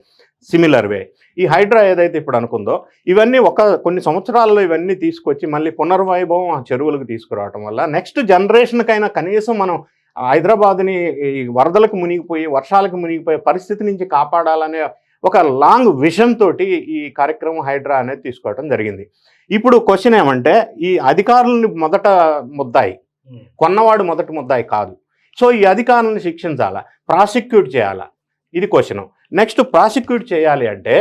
Speaker 2: సిమిలర్ వే ఈ హైడ్రా ఏదైతే ఇప్పుడు అనుకుందో, ఇవన్నీ కొన్ని సంవత్సరాల్లో ఇవన్నీ తీసుకొచ్చి మళ్ళీ పునర్వైభవం ఆ చెరువులకు తీసుకురావటం వల్ల నెక్స్ట్ జనరేషన్కైనా కనీసం మనం హైదరాబాద్ని ఈ వరదలకు మునిగిపోయి, వర్షాలకు మునిగిపోయే పరిస్థితి నుంచి కాపాడాలనే ఒక లాంగ్ విజన్ తోటి ఈ కార్యక్రమం హైడ్రా అనేది తీసుకోవడం జరిగింది. ఇప్పుడు క్వశ్చన్ ఏమంటే, ఈ అధికారులని మొదట ముద్దాయి, కొన్నవాడు మొదటి ముద్దాయి కాదు. సో ఈ అధికారులను శిక్షించాలా, ప్రాసిక్యూట్ చేయాలా, ఇది క్వశ్చన్. నెక్స్ట్ ప్రాసిక్యూట్ చేయాలి అంటే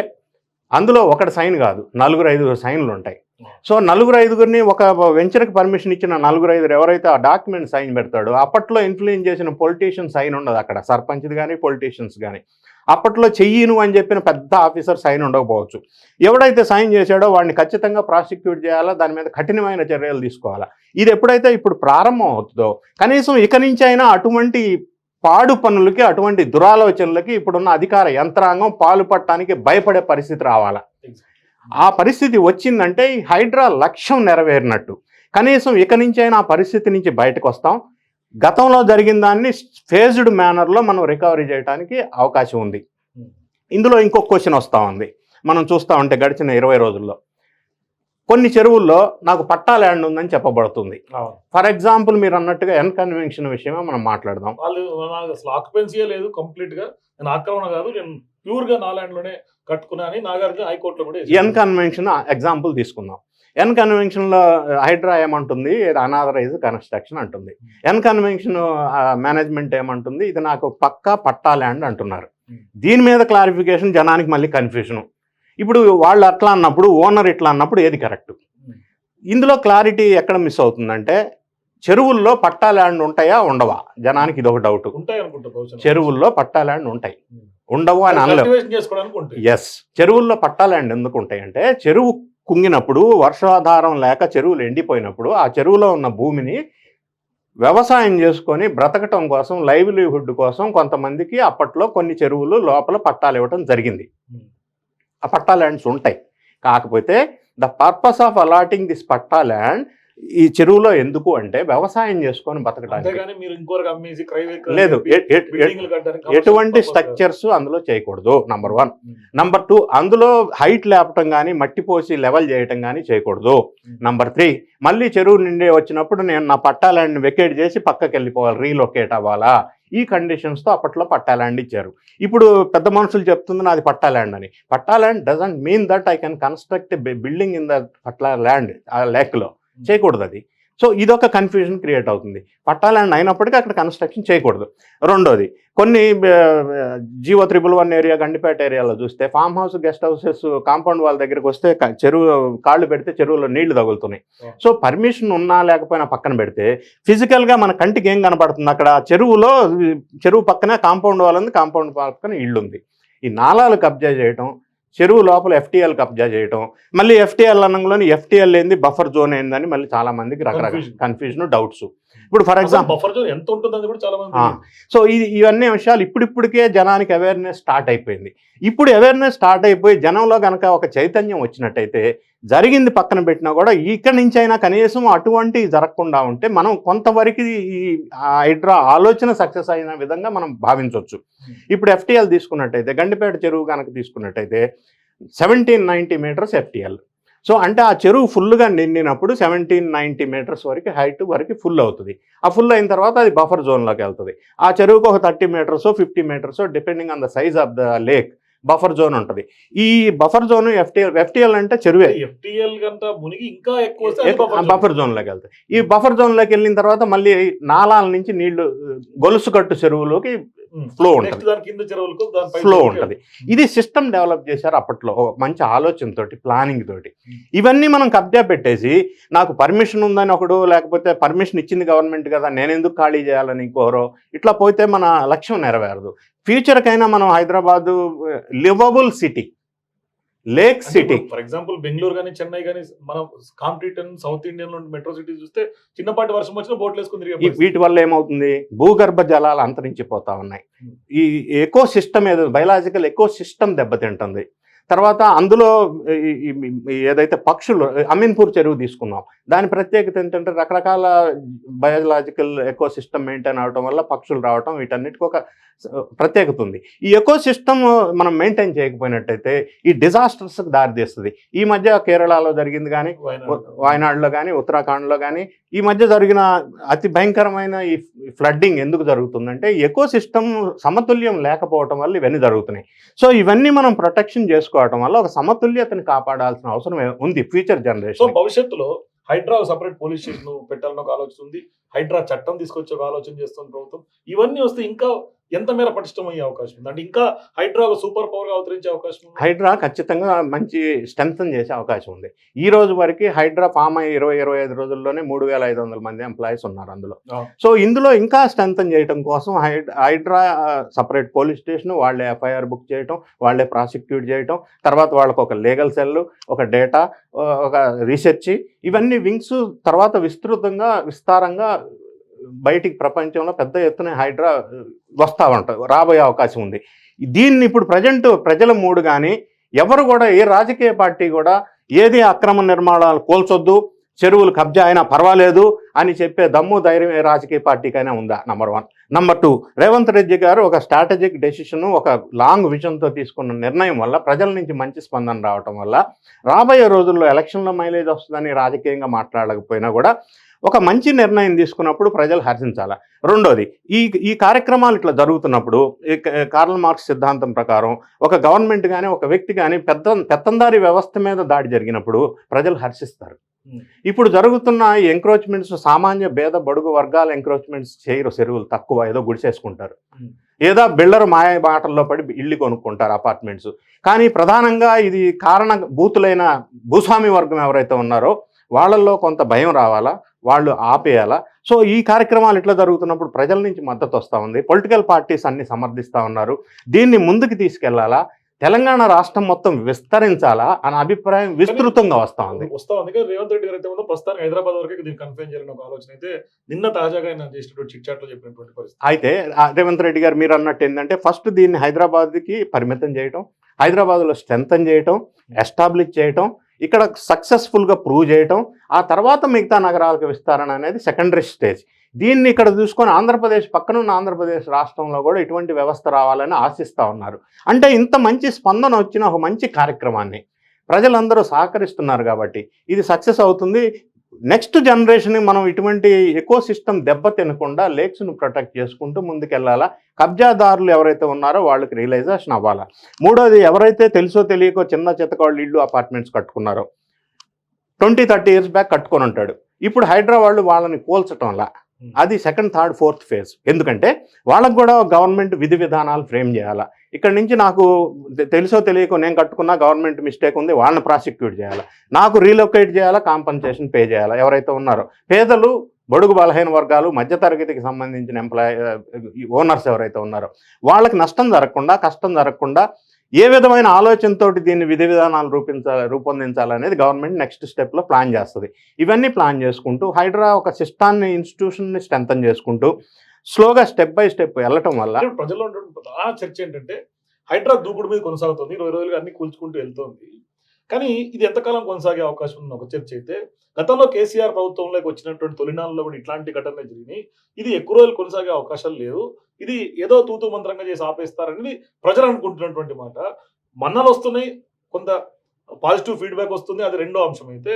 Speaker 2: అందులో ఒకటి సైన్ కాదు, 4-5 సైన్లు ఉంటాయి. సో 4-5 ఒక వెంచర్కి పర్మిషన్ ఇచ్చిన 4-5 ఎవరైతే ఆ డాక్యుమెంట్ సైన్ పెడతాడో, అప్పట్లో ఇన్ఫ్లుయెన్స్ చేసిన పొలిటీషియన్ సైన్ ఉండదు అక్కడ, సర్పంచ్ది కానీ పొలిటీషియన్స్ కానీ. అప్పట్లో చెయ్యను అని చెప్పిన పెద్ద ఆఫీసర్ సైన్ ఉండకపోవచ్చు. ఎవడైతే సైన్ చేశాడో వాడిని ఖచ్చితంగా ప్రాసిక్యూట్ చేయాలా, దాని మీద కఠినమైన చర్యలు తీసుకోవాలా. ఇది ఎప్పుడైతే ఇప్పుడు ప్రారంభం అవుతుందో, కనీసం ఇక నుంచి అయినా అటువంటి పాడు పనులకి, అటువంటి దురాలోచనలకి ఇప్పుడున్న అధికార యంత్రాంగం పాల్పడటానికి భయపడే పరిస్థితి రావాలా. ఆ పరిస్థితి వచ్చిందంటే ఈ హైడ్రా లక్ష్యం నెరవేరినట్టు. కనీసం ఇక నుంచి అయినా ఆ పరిస్థితి నుంచి బయటకు వస్తాం. గతంలో జరిగిన దాన్ని ఫేజ్డ్ మేనర్లో మనం రికవరీ చేయడానికి అవకాశం ఉంది. ఇందులో ఇంకొక క్వశ్చన్ వస్తూ ఉంది. మనం చూస్తూ ఉంటే గడిచిన 20 రోజుల్లో కొన్ని చెరువుల్లో నాకు పట్టా ల్యాండ్ ఉందని చెప్పబడుతుంది. ఫర్ ఎగ్జాంపుల్ మీరు అన్నట్టుగా కన్వెన్షన్ విషయమే మనం మాట్లాడదాం.
Speaker 1: వాళ్ళు అసలు ఆక్యుపెన్సీ లేదు, కంప్లీట్ గా నేను ఆక్రమణ కాదు, నేను ప్యూర్ గా నా ల్యాండ్ లోనే కట్టుకున్నా అని నాగార్జున హైకోర్టులో కూడా
Speaker 2: కన్వెన్షన్ ఎగ్జాంపుల్ తీసుకుందాం. కన్వెన్షన్లో హైడ్రా ఏమంటుంది, అనాథరైజ్ కన్స్ట్రక్షన్ అంటుంది. కన్వెన్షన్ మేనేజ్మెంట్ ఏమంటుంది, ఇది నాకు పక్కా పట్టా ల్యాండ్ అంటున్నారు. దీని మీద క్లారిఫికేషన్ జనానికి మళ్ళీ కన్ఫ్యూజన్. ఇప్పుడు వాళ్ళు అట్లా అన్నప్పుడు, ఓనర్ ఇట్లా అన్నప్పుడు ఏది కరెక్ట్? ఇందులో క్లారిటీ ఎక్కడ మిస్ అవుతుందంటే, చెరువుల్లో పట్టా ల్యాండ్ ఉంటాయా ఉండవా? జనానికి ఇది ఒక డౌట్. చెరువుల్లో పట్టా ల్యాండ్ ఉంటాయి, ఉండవు అని అనలేము. ఎస్, చెరువుల్లో పట్టా ల్యాండ్ ఎందుకు ఉంటాయంటే, చెరువు కుంగినప్పుడు, వర్షాధారం లేక చెరువులు ఎండిపోయినప్పుడు ఆ చెరువులో ఉన్న భూమిని వ్యవసాయం చేసుకొని బ్రతకటం కోసం, లైవ్లీహుడ్ కోసం కొంతమందికి అప్పట్లో కొన్ని చెరువులు లోపల పట్టాలు ఇవ్వటం జరిగింది. ఆ పట్టా ల్యాండ్స్ ఉంటాయి. కాకపోతే the purpose of allotting this patta land ఈ చెరువులో ఎందుకు అంటే వ్యవసాయం చేసుకొని బతకడానికి. లేదు, ఎటువంటి స్ట్రక్చర్స్ అందులో చేయకూడదు, నంబర్ 1. నంబర్ 2, అందులో హైట్ లేపటం కానీ, మట్టి పోసి లెవెల్ చేయటం కానీ చేయకూడదు. నంబర్ 3, మళ్ళీ చెరువు నిండి వచ్చినప్పుడు నేను నా పట్టా ల్యాండ్ని వెకేట్ చేసి పక్కకి వెళ్ళిపోవాలి, రీలొకేట్ అవ్వాలా. ఈ కండిషన్స్తో అప్పట్లో పట్టా ల్యాండ్ ఇచ్చారు. ఇప్పుడు పెద్ద మనుషులు చెప్తుంది నాది పట్టా ల్యాండ్ అని. Patta land doesn't mean that I can construct building in the patta land, ఆ లేక్లో చేయకూడదు అది. సో ఇదొక కన్ఫ్యూజన్ క్రియేట్ అవుతుంది. పట్టా ల్యాండ్ అయినప్పటికీ అక్కడ కన్స్ట్రక్షన్ చేయకూడదు. రెండోది, కొన్ని జీవో 111 ఏరియా, గండిపేట ఏరియాలో చూస్తే farm house, guest houses compound వాళ్ళ దగ్గరికి వస్తే చెరువు కాళ్ళు పెడితే చెరువులో నీళ్లు తగులుతున్నాయి. సో పర్మిషన్ ఉన్నా లేకపోయినా పక్కన పెడితే ఫిజికల్గా మన కంటికి ఏం కనపడుతుంది? అక్కడ చెరువు పక్కనే కాంపౌండ్ వాల్ ఉంది, కాంపౌండ్ పక్కన ఇళ్ళు ఉంది. ఈ నాలాలు కబ్జా చేయటం, చెరువు లోపల FTL కబ్జా చేయటం, మళ్ళీ FTL అనంలోని FTL ఏంది, బఫర్ జోన్ ఏందని మళ్ళీ చాలా మందికి రకరకాల కన్ఫ్యూజన్, డౌట్స్. ఇప్పుడు ఫర్ ఎగ్జాంపుల్
Speaker 1: బఫర్ జోన్ ఎంత ఉంటుందని కూడా చాలా మంది
Speaker 2: సో ఇవన్నీ విషయాలు ఇప్పుడిప్పటికే జనానికి అవేర్నెస్ స్టార్ట్ అయిపోయింది. ఇప్పుడు అవేర్నెస్ స్టార్ట్ అయిపోయి జనంలో కనుక ఒక చైతన్యం వచ్చినట్టయితే జరిగింది పక్కన పెట్టినా కూడా ఇక్కడి నుంచి అయినా కనీసం అటువంటి జరగకుండా ఉంటే మనం కొంతవరకు ఈ హైడ్రా ఆలోచన సక్సెస్ అయిన విధంగా మనం భావించవచ్చు. ఇప్పుడు ఎఫ్టీఎల్ తీసుకున్నట్టయితే గండిపేట చెరువు కనుక తీసుకున్నట్టయితే 1790 మీటర్స్ ఎఫ్టీఎల్. సో అంటే ఆ చెరువు ఫుల్గా నిండినప్పుడు 1790 మీటర్స్ వరకు హైట్ వరకు ఫుల్ అవుతుంది. ఆ ఫుల్ అయిన తర్వాత అది బఫర్ జోన్లోకి వెళ్తుంది. ఆ చెరువుకు ఒక 30 meters 50 meters depending on the size of the lake buffer zone ఉంటుంది. ఈ బఫర్ జోన్ ఎఫ్టీఎల్ అంటే చెరువే.
Speaker 1: ఎఫ్టీఎల్ కంటే మునిగి ఇంకా ఎక్కువ
Speaker 2: బఫర్ జోన్లోకి వెళ్తాయి. ఈ బఫర్ జోన్లోకి వెళ్ళిన తర్వాత మళ్ళీ నాలాల నుంచి నీళ్లు గొలుసు కట్టు చెరువులోకి ఫ్లో ఉంటుంది. ఇది సిస్టమ్ డెవలప్ చేశారు అప్పట్లో మంచి ఆలోచనతోటి, ప్లానింగ్ తోటి. ఇవన్నీ మనం కబ్జా పెట్టేసి నాకు పర్మిషన్ ఉందని ఒకడు, లేకపోతే పర్మిషన్ ఇచ్చింది గవర్నమెంట్ కదా నేను ఎందుకు ఖాళీ చేయాలని ఇంకోరో, ఇట్లా పోతే మన లక్ష్యం నెరవేరదు. ఫ్యూచర్కైనా మనం Hyderabad liveable city, lake city.
Speaker 1: For example Bengaluru కానీ చెన్నై కానీ మనం కాంపిటేటివ్ సౌత్ ఇండియన్ లో మెట్రో సిటీ చూస్తే చిన్నపాటి వర్షం వచ్చినా బోట్లు వేసుకుని
Speaker 2: వీటి వల్ల ఏమవుతుంది, భూగర్భ జలాలు అంతరించిపోతా ఉన్నాయి. ఈ eco system biological eco system దెబ్బతింటుంది. తర్వాత అందులో ఏదైతే పక్షులు, అమీన్పూర్ చెరువు తీసుకున్నాం, దాని ప్రత్యేకత ఏంటంటే రకరకాల బయోలాజికల్ ఎకో సిస్టమ్ మెయింటైన్ అవడం వల్ల పక్షులు రావటం, వీటన్నిటికీ ఒక ప్రత్యేకత ఉంది. ఈ ఎకో సిస్టమ్ మనం మెయింటైన్ చేయకపోయినట్టయితే ఈ డిజాస్టర్స్కి దారితీస్తుంది. ఈ మధ్య కేరళలో జరిగింది కానీ, వాయనాడులో కానీ, ఉత్తరాఖండ్లో కానీ ఈ మధ్య జరిగిన అతి భయంకరమైన ఈ ఫ్లడ్డింగ్ ఎందుకు జరుగుతుందంటే ఎకో సిస్టమ్ సమతుల్యం లేకపోవటం వల్ల ఇవన్నీ జరుగుతున్నాయి. సో ఇవన్నీ మనం ప్రొటెక్షన్ చేసుకోవటం వల్ల ఒక సమతుల్యతను కాపాడాల్సిన అవసరం ఉంది ఫ్యూచర్ జనరేషన్.
Speaker 1: సో భవిష్యత్తులో హైడ్రా సపరేట్ పోలీస్ స్టేషన్ పెట్టాలని ఒక ఆలోచన ఉంది, హైడ్రా చట్టం తీసుకొచ్చే ఒక ఆలోచన చేస్తుంది ప్రభుత్వం. ఇవన్నీ వస్తే ఇంకా ఎంత మేర పటిష్టమయ్యే అవకాశం ఉంది, అంటే ఇంకా హైడ్రా ఒక సూపర్ పవర్ గా అవతరించే అవకాశం ఉంది.
Speaker 2: హైడ్రా ఖచ్చితంగా మంచి స్ట్రెంథన్ చేసే అవకాశం ఉంది. ఈ రోజు వరకు హైడ్రా ఫామ్ అయ్యి 20-25 రోజుల్లోనే 3500 మంది ఎంప్లాయీస్ ఉన్నారు అందులో. సో ఇందులో ఇంకా స్ట్రెంథన్ చేయడం కోసం హైడ్రా సపరేట్ పోలీస్ స్టేషన్, వాళ్ళే ఎఫ్ఐఆర్ బుక్ చేయటం, వాళ్ళే ప్రాసిక్యూట్ చేయటం, తర్వాత వాళ్ళకు ఒక లీగల్ సెల్, ఒక డేటా, ఒక రీసెర్చ్, ఇవన్నీ వింగ్స్ తర్వాత విస్తారంగా బయటికి ప్రపంచంలో పెద్ద ఎత్తున హైడ్రా వస్తూ ఉంటారు, రాబోయే అవకాశం ఉంది. దీన్ని ఇప్పుడు ప్రజల మూడు కానీ ఎవరు కూడా, ఏ రాజకీయ పార్టీ కూడా ఏది అక్రమ నిర్మాణాలు కోల్చొద్దు, చెరువులు కబ్జా అయినా పర్వాలేదు అని చెప్పే దమ్ము ధైర్యం ఏ రాజకీయ పార్టీకైనా ఉందా? నెంబర్ 1. నెంబర్ 2, రేవంత్ రెడ్డి గారు ఒక స్ట్రాటజిక్ డెసిషన్, ఒక లాంగ్ విజన్తో తీసుకున్న నిర్ణయం వల్ల ప్రజల నుంచి మంచి స్పందన రావటం వల్ల రాబోయే రోజుల్లో ఎలక్షన్లో మైలేజ్ వస్తుందని రాజకీయంగా మాట్లాడకపోయినా కూడా ఒక మంచి నిర్ణయం తీసుకున్నప్పుడు ప్రజలు హర్షించాలి. రెండోది, ఈ కార్యక్రమాలు ఇట్లా జరుగుతున్నప్పుడు కార్ల్ మార్క్స్ సిద్ధాంతం ప్రకారం ఒక గవర్నమెంట్ కానీ ఒక వ్యక్తి కానీ పెత్తందారీ వ్యవస్థ మీద దాడి జరిగినప్పుడు ప్రజలు హర్షిస్తారు. ఇప్పుడు జరుగుతున్న ఈ ఎంక్రోచ్మెంట్స్ సామాన్య భేద బడుగు వర్గాల ఎంక్రోచ్మెంట్స్ చేయరు. చెరువులు తక్కువ, ఏదో గుడిసేసుకుంటారు, ఏదో బిల్డర్ మాయ బాటల్లో పడి ఇల్లు కొనుక్కుంటారు, అపార్ట్మెంట్స్. కానీ ప్రధానంగా ఇది కారణభూతులైన భూస్వామి వర్గం ఎవరైతే ఉన్నారో వాళ్ళల్లో కొంత భయం రావాలా, వాళ్ళు ఆపేయాలా. సో ఈ కార్యక్రమాలు ఇట్లా జరుగుతున్నప్పుడు ప్రజల నుంచి మద్దతు వస్తూ ఉంది. పొలిటికల్ పార్టీస్ అన్ని సమర్థిస్తూ ఉన్నారు. దీన్ని ముందుకు తీసుకెళ్లాలా, తెలంగాణ రాష్ట్రం మొత్తం విస్తరించాలా అనే అభిప్రాయం విస్తృతంగా వస్తూ ఉంది.
Speaker 1: రేవంత్ రెడ్డి గారు అయితే ప్రస్తుతానికి హైదరాబాద్ వరకు దీన్ని కన్ఫైన్ చేయాలని ఒక ఆలోచన అయితే నిన్న తాజాగా ఆయన చేసినటువంటి చిట్ చాట్ లో చెప్పినటువంటి పరిస్థితి.
Speaker 2: అయితే రేవంత్ రెడ్డి గారు మీరు అన్నట్టు ఏంటంటే ఫస్ట్ దీన్ని హైదరాబాద్కి పరిమితం చేయటం, హైదరాబాద్లో స్ట్రెంథన్ చేయటం, ఎస్టాబ్లిష్ చేయటం, ఇక్కడ సక్సెస్ఫుల్గా ప్రూవ్ చేయటం, ఆ తర్వాత మిగతా నగరాలకు విస్తరణ అనేది సెకండరీ స్టేజ్. దీన్ని ఇక్కడ చూసుకొని ఆంధ్రప్రదేశ్ పక్కనున్న ఆంధ్రప్రదేశ్ రాష్ట్రంలో కూడా ఇటువంటి వ్యవస్థ రావాలని ఆశిస్తూ ఉన్నారు. అంటే ఇంత మంచి స్పందన వచ్చిన ఒక మంచి కార్యక్రమాన్ని ప్రజలందరూ సహకరిస్తున్నారు కాబట్టి ఇది సక్సెస్ అవుతుంది. నెక్స్ట్ జనరేషన్ మనం ఇటువంటి ఎకో సిస్టమ్ దెబ్బతినకుండా లేక్స్ను ప్రొటెక్ట్ చేసుకుంటూ ముందుకెళ్ళాలా. కబ్జాదారులు ఎవరైతే ఉన్నారో వాళ్ళకి రియలైజేషన్ అవ్వాలా. మూడోది, ఎవరైతే తెలుసో తెలియకో చిన్న చితకాళ్ళు ఇళ్ళు అపార్ట్మెంట్స్ కట్టుకున్నారో 20-30 years బ్యాక్ కట్టుకొని ఉంటాడు. ఇప్పుడు హైడ్రా వాళ్ళు వాళ్ళని కోల్చటంలా అది సెకండ్, థర్డ్, ఫోర్త్ ఫేజ్. ఎందుకంటే వాళ్ళకు కూడా గవర్నమెంట్ విధి విధానాలు ఫ్రేమ్ చేయాలా. ఇక్కడ నుంచి నాకు తెలుసో తెలియకో నేను కట్టుకున్న గవర్నమెంట్ మిస్టేక్ ఉంది, వాళ్ళని ప్రాసిక్యూట్ చేయాలా, నాకు రీలొకేట్ చేయాలా, కాంపన్సేషన్ పే చేయాలా. ఎవరైతే ఉన్నారో పేదలు, బడుగు బలహీన వర్గాలు, మధ్యతరగతికి సంబంధించిన ఓనర్స్ ఎవరైతే ఉన్నారో వాళ్ళకి నష్టం జరగకుండా, కష్టం జరగకుండా ఏ విధమైన ఆలోచనతోటి దీన్ని విధి విధానాలు రూపొందించాలనేది గవర్నమెంట్ నెక్స్ట్ స్టెప్లో ప్లాన్ చేస్తుంది. ఇవన్నీ ప్లాన్ చేసుకుంటూ హైడ్రా ఒక సిస్టాన్ని, ఇన్స్టిట్యూషన్ని స్ట్రెంథన్ చేసుకుంటూ స్లోగా స్టెప్ బై స్టెప్ వెళ్ళటం వల్ల
Speaker 1: ప్రజల్లో ఉన్నటువంటి ప్రధాన చర్చ ఏంటంటే హైడ్రా దూకుడు మీద కొనసాగుతుంది, 20 రోజులుగా అన్ని కూల్చుకుంటూ వెళ్తోంది. కానీ ఇది ఎంతకాలం కొనసాగే అవకాశం ఉన్న ఒక చర్చ అయితే, గతంలో కేసీఆర్ ప్రభుత్వంలోకి వచ్చినటువంటి తొలినాళ్ళలో కూడా ఇట్లాంటి ఘటనలు జరిగినాయి. ఇది ఎక్కువ రోజులు కొనసాగే అవకాశాలు లేవు, ఇది ఏదో తూతూ మంత్రంగా చేసి ఆపేస్తారనేది ప్రజలు అనుకుంటున్నటువంటి మాట. మన్నలు వస్తున్నాయి, కొంత పాజిటివ్ ఫీడ్బ్యాక్ వస్తుంది, అది రెండో అంశం అయితే.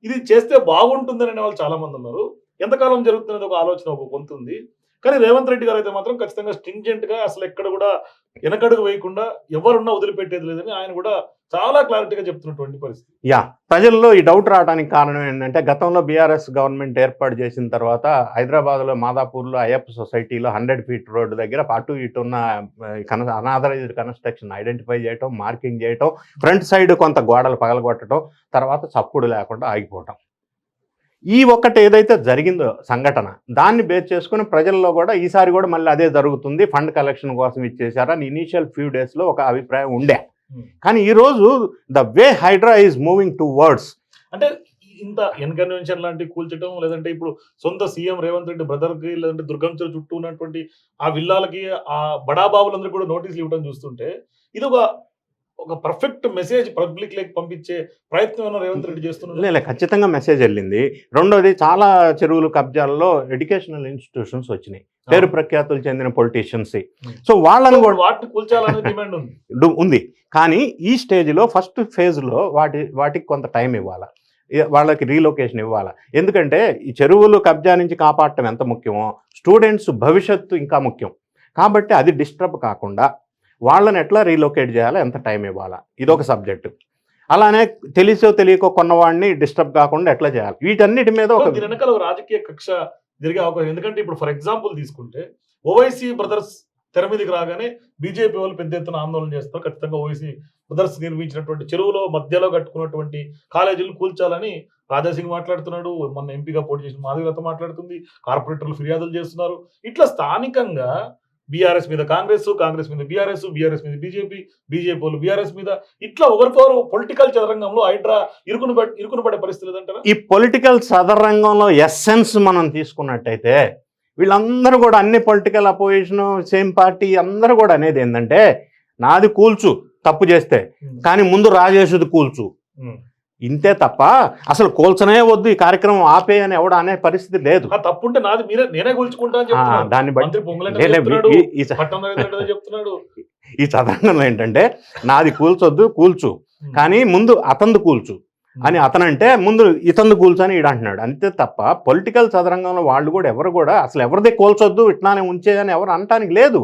Speaker 1: ఇది చేస్తే బాగుంటుందని అనే వాళ్ళు చాలా మంది ఉన్నారు. ఎంతకాలం జరుగుతున్నది ఒక ఆలోచన ఒక కొంతుంది. కానీ రేవంత్ రెడ్డి గారు అయితే మాత్రం ఖచ్చితంగా స్ట్రింజెంట్ గా అసలు ఎక్కడ కూడా వెనకడుగు వేయకుండా ఎవరున్నా వదిలిపెట్టేది లేదని ఆయన కూడా చాలా క్లారిటీగా చెప్తున్నటువంటి పరిస్థితి.
Speaker 2: ప్రజల్లో ఈ డౌట్ రావడానికి కారణం ఏంటంటే, గతంలో బీఆర్ఎస్ గవర్నమెంట్ ఏర్పాటు చేసిన తర్వాత హైదరాబాద్లో మాదాపూర్లో అయ్యప్ప సొసైటీలో 100 ఫీట్ రోడ్డు దగ్గర అటు ఇటు ఉన్న అనాథరైజ్డ్ కన్స్ట్రక్షన్ ఐడెంటిఫై చేయటం, మార్కింగ్ చేయటం, ఫ్రంట్ సైడ్ కొంత గోడలు పగలగొట్టడం, తర్వాత చప్పుడు లేకుండా ఆగిపోవటం. ఈ ఒక్కటి ఏదైతే జరిగిందో సంఘటన, దాన్ని బేస్ చేసుకుని ప్రజల్లో కూడా ఈసారి కూడా మళ్ళీ అదే జరుగుతుంది, ఫండ్ కలెక్షన్ కోసం ఇచ్చేసారని ఇనీషియల్ ఫ్యూ డేస్లో ఒక అభిప్రాయం ఉండే. కానీ ఈరోజు the way HYDRAA is moving towards,
Speaker 1: అంటే ఇంత ఎన్కన్వెన్షన్ లాంటి కూల్చడం, లేదంటే ఇప్పుడు సొంత సీఎం రేవంత్ రెడ్డి బ్రదర్కి, లేదంటే దుర్గం చెరువు చుట్టూ ఉన్నటువంటి ఆ విల్లాలకి ఆ బడాబాబులందరూ కూడా నోటీసులు ఇవ్వడం చూస్తుంటే ఇది ఒక పర్ఫెక్ట్ మెసేజ్ పబ్లిక్ లేకి పంపించే ప్రయత్నం రేవంత్ రెడ్డి చేస్తున్నారు.
Speaker 2: ఖచ్చితంగా మెసేజ్ వెళ్ళింది. రెండోది, చాలా చెరువులు కబ్జాలలో ఎడ్యుకేషనల్ ఇన్స్టిట్యూషన్స్ వచ్చినాయి, పేరు ప్రఖ్యాతులు చెందిన పొలిటీషియన్స్. సో వాళ్ళని కూడా
Speaker 1: వాటిని కూల్చాలనే డిమాండ్
Speaker 2: ఉంది. కానీ ఈ స్టేజ్లో ఫస్ట్ ఫేజ్లో వాటికి కొంత టైం ఇవ్వాలి, వాళ్ళకి రీలొకేషన్ ఇవ్వాలి. ఎందుకంటే ఈ చెరువులు కబ్జా నుంచి కాపాడటం ఎంత ముఖ్యమో, స్టూడెంట్స్ భవిష్యత్తు ఇంకా ముఖ్యం. కాబట్టి అది డిస్టర్బ్ కాకుండా వాళ్ళని ఎట్లా రీలొకేట్ చేయాలో ఎంత టైం ఇవ్వాలా, ఇదొక సబ్జెక్టు. అలానే తెలిసో తెలియకో కొన్నవాడిని డిస్టర్బ్ కాకుండా ఎట్లా చేయాలి, వీటన్నిటి మీద ఒక
Speaker 1: వెనకాల రాజకీయ కక్ష జరిగే అవకాశం. ఎందుకంటే ఇప్పుడు ఫర్ ఎగ్జాంపుల్ తీసుకుంటే ఓవైసీ బ్రదర్స్ తెర మీదకి రాగానే బీజేపీ వాళ్ళు పెద్ద ఎత్తున ఆందోళన చేస్తారు. ఖచ్చితంగా ఓవైసీ బ్రదర్స్ నిర్మించినటువంటి చెరువులో మధ్యలో కట్టుకున్నటువంటి కాలేజీలు కూల్చాలని రాజాసింగ్ మాట్లాడుతున్నాడు, మొన్న ఎంపీగా పోటీ చేసిన మాధవీలత మాట్లాడుతుంది, కార్పొరేటర్లు ఫిర్యాదులు చేస్తున్నారు. ఇట్లా స్థానికంగా బీఆర్ఎస్ మీద కాంగ్రెస్, కాంగ్రెస్ మీద బీఆర్ఎస్, బీఆర్ఎస్ మీద బీజేపీ, బీజేపీ వాళ్ళు బీఆర్ఎస్ మీద, ఇట్లా ఒకరికొకరు పొలిటికల్ చదరంగంలో హైడ్రా ఇరుకును పడే పరిస్థితి లేదంటారా?
Speaker 2: ఈ పొలిటికల్ చదరంగంలో ఎస్సెన్స్ మనం తీసుకున్నట్టయితే వీళ్ళందరూ కూడా అన్ని పొలిటికల్ అపోజిషన్ సేమ్ పార్టీ అందరూ కూడా అనేది ఏంటంటే, నాది కూల్చు తప్పు చేస్తే, కానీ ముందు రాజేషుది కూల్చు, ఇంతే తప్ప అసలు కూల్చనే వద్దు, ఈ కార్యక్రమం ఆపే అని ఎవడ అనే పరిస్థితి లేదు.
Speaker 1: తప్పుంటే నాది నేనే కూల్చుకుంటా.
Speaker 2: దాన్ని బట్టి ఈ చదరంగంలో ఏంటంటే, నాది కూల్చొద్దు కూల్చు, కానీ ముందు అతందు కూల్చు అని అతనంటే ముందు ఇతందు కూల్చు అని ఈడు అంటున్నాడు. అంతే తప్ప పొలిటికల్ చదరంగంలో వాళ్ళు కూడా ఎవరు కూడా అసలు ఎవరిదే కూల్చొద్దు ఇట్లానే ఉంచేదని ఎవరు అనటానికి లేదు.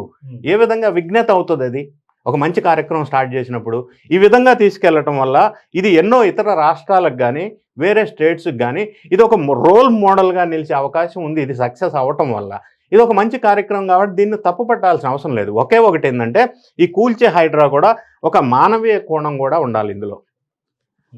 Speaker 2: ఏ విధంగా విజ్ఞత అవుతుంది అది ఒక మంచి కార్యక్రమం స్టార్ట్ చేసినప్పుడు? ఈ విధంగా తీసుకెళ్లటం వల్ల ఇది ఎన్నో ఇతర రాష్ట్రాలకు కానీ వేరే స్టేట్స్కి కానీ ఇది ఒక రోల్ మోడల్గా నిలిచే అవకాశం ఉంది. ఇది సక్సెస్ అవ్వటం వల్ల ఇది ఒక మంచి కార్యక్రమం కాబట్టి దీన్ని తప్పు పట్టాల్సిన అవసరం లేదు. ఒకే ఒకటి ఏంటంటే, ఈ కూల్చే హైడ్రా కూడా ఒక మానవీయ కోణం కూడా ఉండాలి, ఇందులో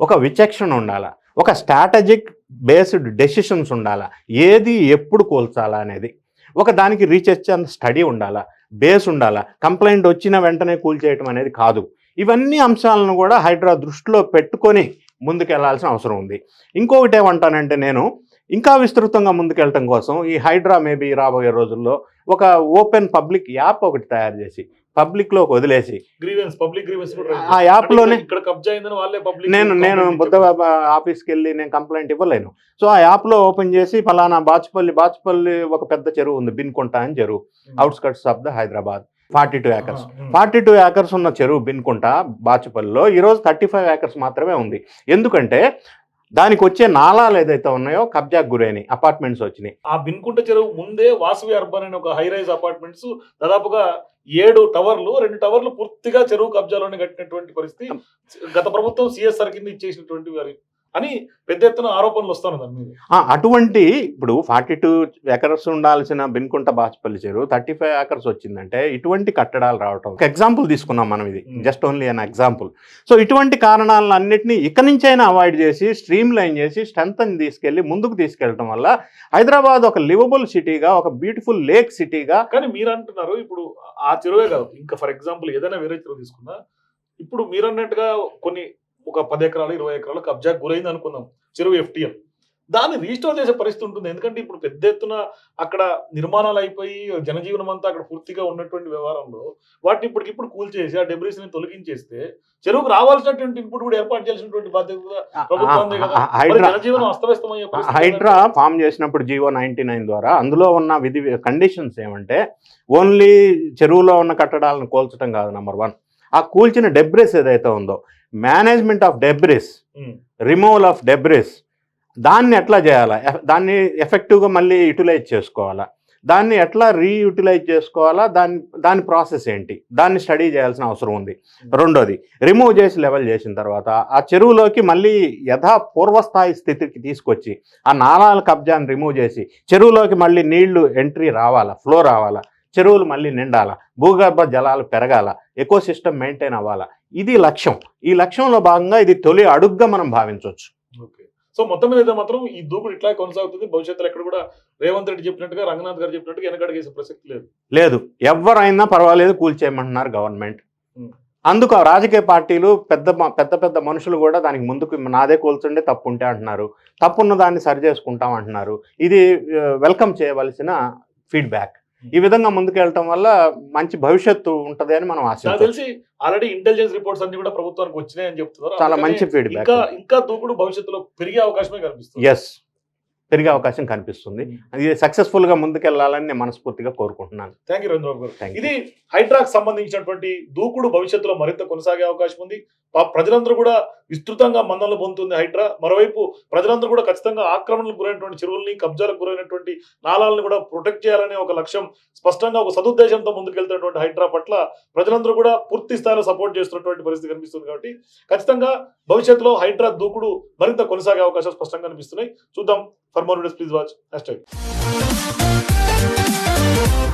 Speaker 2: ఒక విచక్షణ ఉండాలా, ఒక స్ట్రాటజిక్ బేస్డ్ డెసిషన్స్ ఉండాలా, ఏది ఎప్పుడు కూల్చాలా అనేది ఒక దానికి రీసెర్చ్ అండ్ స్టడీ ఉండాలా, బేస్ ఉండాలా. కంప్లైంట్ వచ్చిన వెంటనే కూల్చేయటం అనేది కాదు. ఇవన్నీ అంశాలను కూడా హైడ్రా దృష్టిలో పెట్టుకొని ముందుకెళ్లాల్సిన అవసరం ఉంది. ఇంకొకటి ఏమంటానంటే, నేను ఇంకా విస్తృతంగా ముందుకెళ్ళటం కోసం ఈ హైడ్రా మేబీ రాబోయే రోజుల్లో ఒక ఓపెన్ పబ్లిక్ యాప్ ఒకటి తయారు చేసి పబ్లిక్ లో వదిలేసి, ఆ యాప్ లోనే నేను బుద్ధ ఆఫీస్కి వెళ్ళి నేను కంప్లైంట్ ఇవ్వలేను. సో ఆ యాప్ లో ఓపెన్ చేసి ఫలానా బాచుపల్లి ఒక పెద్ద చెరువు ఉంది, బిన్కుంట అని చెరువు, outskirts of the Hyderabad, 42 acres ఉన్న చెరువు బిన్కుంట బాచుపల్లిలో ఈరోజు 35 ఏకర్స్ మాత్రమే ఉంది. ఎందుకంటే దానికి వచ్చే నాలాలు ఏదైతే ఉన్నాయో కబ్జాకు గురైన అపార్ట్మెంట్స్ వచ్చినాయి.
Speaker 1: ఆ బిన్కుంట చెరువు ముందే వాసవి అర్బన్ అనే ఒక హై రైజ్ అపార్ట్మెంట్స్ దాదాపుగా 7 టవర్లు, 2 టవర్లు పూర్తిగా చెరువు కబ్జాలోనే కట్టినటువంటి పరిస్థితి. గత ప్రభుత్వం సిఎస్ఆర్ కింద ఇచ్చేసినటువంటి వారి అని పెద్ద ఎత్తున ఆరోపణలు వస్తాను దాని మీద.
Speaker 2: అటువంటి ఇప్పుడు 42 ఏకర్స్ ఉండాల్సిన బిన్కుంట బాచుపల్లి చెరువు 35 ఏకర్స్ వచ్చిందంటే ఇటువంటి కట్టడాలు రావటం ఒక ఎగ్జాంపుల్ తీసుకున్నాం మనం, ఇది just only an example. So ఇటువంటి కారణాలన్నింటినీ ఇక నుంచైనా అవాయిడ్ చేసి స్ట్రీమ్ లైన్ చేసి స్ట్రెంగ్త్ తీసుకెళ్లి ముందుకు తీసుకెళ్ళటం వల్ల హైదరాబాద్ ఒక లివబుల్ సిటీగా, ఒక బ్యూటిఫుల్ లేక్ సిటీగా.
Speaker 1: కానీ మీరు అంటున్నారు ఇప్పుడు ఆ చెరువే కాదు, ఇంకా ఫర్ ఎగ్జాంపుల్ ఏదైనా వేరే చెరువు తీసుకున్నా ఇప్పుడు మీరన్నట్టుగా ఒక 10 ఎకరాలు 20 ఎకరాలు కబ్జాకు గురైంది అనుకుందాం చెరువు FTL. దాన్ని రీస్టోర్ చేసే పరిస్థితి ఉంటుంది. ఎందుకంటే ఇప్పుడు పెద్ద ఎత్తున అక్కడ నిర్మాణాలు అయిపోయి జనజీవనం అంతా అక్కడ పూర్తిగా ఉన్నటువంటి వ్యవహారంలో వాటిని ఇప్పటికిప్పుడు కూల్చేసి ఆ డెబ్రిస్ ని తొలగించేస్తే చెరువుకు రావాల్సినటువంటి ఇన్పుట్ కూడా ఏర్పాటు చేయాల్సినటువంటి బాధ్యత కూడా ప్రభుత్వందే కదా. మరి
Speaker 2: హైడ్రా
Speaker 1: జనజీవనం అస్తవ్యస్తమయ్యే పరిస్థితి
Speaker 2: హైడ్రా
Speaker 1: ఏంటంటే-
Speaker 2: ఫామ్ చేసినప్పుడు జీవో 99 ద్వారా అందులో ఉన్న కండిషన్స్ ఏమంటే ఓన్లీ చెరువులో ఉన్న కట్టడాలను కూల్చడం కాదు. నెంబర్ 1, ఆ కూల్చిన డెబ్రిస్ ఏదైతే ఉందో management of debris,
Speaker 1: um,
Speaker 2: removal of debris, దాన్ని ఎట్లా చేయాలా, దాన్ని ఎఫెక్టివ్గా మళ్ళీ యూటిలైజ్ చేసుకోవాలా, దాన్ని ఎట్లా రీయూటిలైజ్ చేసుకోవాలా, దాని ప్రాసెస్ ఏంటి, దాన్ని స్టడీ చేయాల్సిన అవసరం ఉంది. రెండోది, రిమూవ్ చేసి లెవెల్ చేసిన తర్వాత ఆ చెరువులోకి మళ్ళీ పూర్వస్థాయి స్థితికి తీసుకొచ్చి ఆ నాలాల కబ్జాన్ని రిమూవ్ చేసి చెరువులోకి మళ్ళీ నీళ్లు ఎంట్రీ రావాలా, ఫ్లో రావాలా, చెరువులు మళ్ళీ నిండాలా, భూగర్భ జలాలు పెరగాల, ఎకోసిస్టమ్ మెయింటైన్ అవ్వాలా. ఇది లక్ష్యం. ఈ లక్ష్యంలో భాగంగా ఇది తొలి అడుగ్గా మనం భావించవచ్చు.
Speaker 1: ఓకే. సో మొత్తం మీద అయితే మాత్రం ఈ దూకుడు ఇట్లా కొనసాగుతుంది. భవిష్యత్తులో ఎక్కడ కూడా రేవంత్ రెడ్డి చెప్పినట్టుగా, రంగనాథ్ గారు చెప్పినట్టుగా వెనకడుగేసే ప్రసక్తి లేదు.
Speaker 2: లేదు, ఎవరైనా పర్వాలేదు కూల్చేయమంటున్నారు గవర్నమెంట్.
Speaker 1: ఉమ్.
Speaker 2: అందుకు ఆ రాజకీయ పార్టీలు పెద్ద మనుషులు కూడా దానికి ముందుకు నాదే కూల్చుండే తప్పు ఉంటే అంటున్నారు, తప్పున్న దాన్ని సరి చేసుకుంటాం అంటున్నారు. ఇది వెల్కమ్ చేయవలసిన ఫీడ్బ్యాక్. ఈ విధంగా ముందుకెళ్ళటం వల్ల మంచి భవిష్యత్తు ఉంటది అని మనం
Speaker 1: నాకు
Speaker 2: ఆశించాలి.
Speaker 1: తెలిసి ఆల్రెడీ ఇంటెలిజెన్స్ రిపోర్ట్స్ అన్ని కూడా ప్రభుత్వానికి వచ్చినాయి అని చెప్తున్నారు.
Speaker 2: చాలా
Speaker 1: అందుకనే
Speaker 2: మంచి ఫీడ్బ్యాక్.
Speaker 1: ఇంకా దూకుడు భవిష్యత్తులో పెరిగే అవకాశమే కనిపిస్తుంది.
Speaker 2: ఎస్, పెరిగే అవకాశం కనిపిస్తుంది. ఇది సక్సెస్ఫుల్ గా ముందుకెళ్లాలని నేను మనస్ఫూర్తిగా కోరుకుంటున్నాను.
Speaker 1: థ్యాంక్ యూ రవీంద్రబాబు గారు.
Speaker 2: Thank you.
Speaker 1: ఇది హైడ్రాకు సంబంధించినటువంటి దూకుడు భవిష్యత్తులో మరింత కొనసాగే అవకాశం ఉంది. ప్రజలందరూ కూడా విస్తృతంగా మన్ననలు పొందుతుంది హైడ్రా. మరోవైపు ప్రజలందరూ కూడా ఖచ్చితంగా ఆక్రమణలకు గురైనటువంటి చెరువుల్ని, కబ్జాలకు గురైనటువంటి నాళాలను కూడా ప్రొటెక్ట్ చేయాలనే ఒక లక్ష్యం స్పష్టంగా ఒక సదుద్దేశంతో ముందుకెళ్తున్నటువంటి హైడ్రా పట్ల ప్రజలందరూ కూడా పూర్తి స్థాయిలో సపోర్ట్ చేస్తున్నటువంటి పరిస్థితి కనిపిస్తుంది. కాబట్టి ఖచ్చితంగా భవిష్యత్తులో హైడ్రా దూకుడు మరింత కొనసాగే అవకాశాలు స్పష్టంగా కనిపిస్తున్నాయి. చూద్దాం. For more videos please watch #.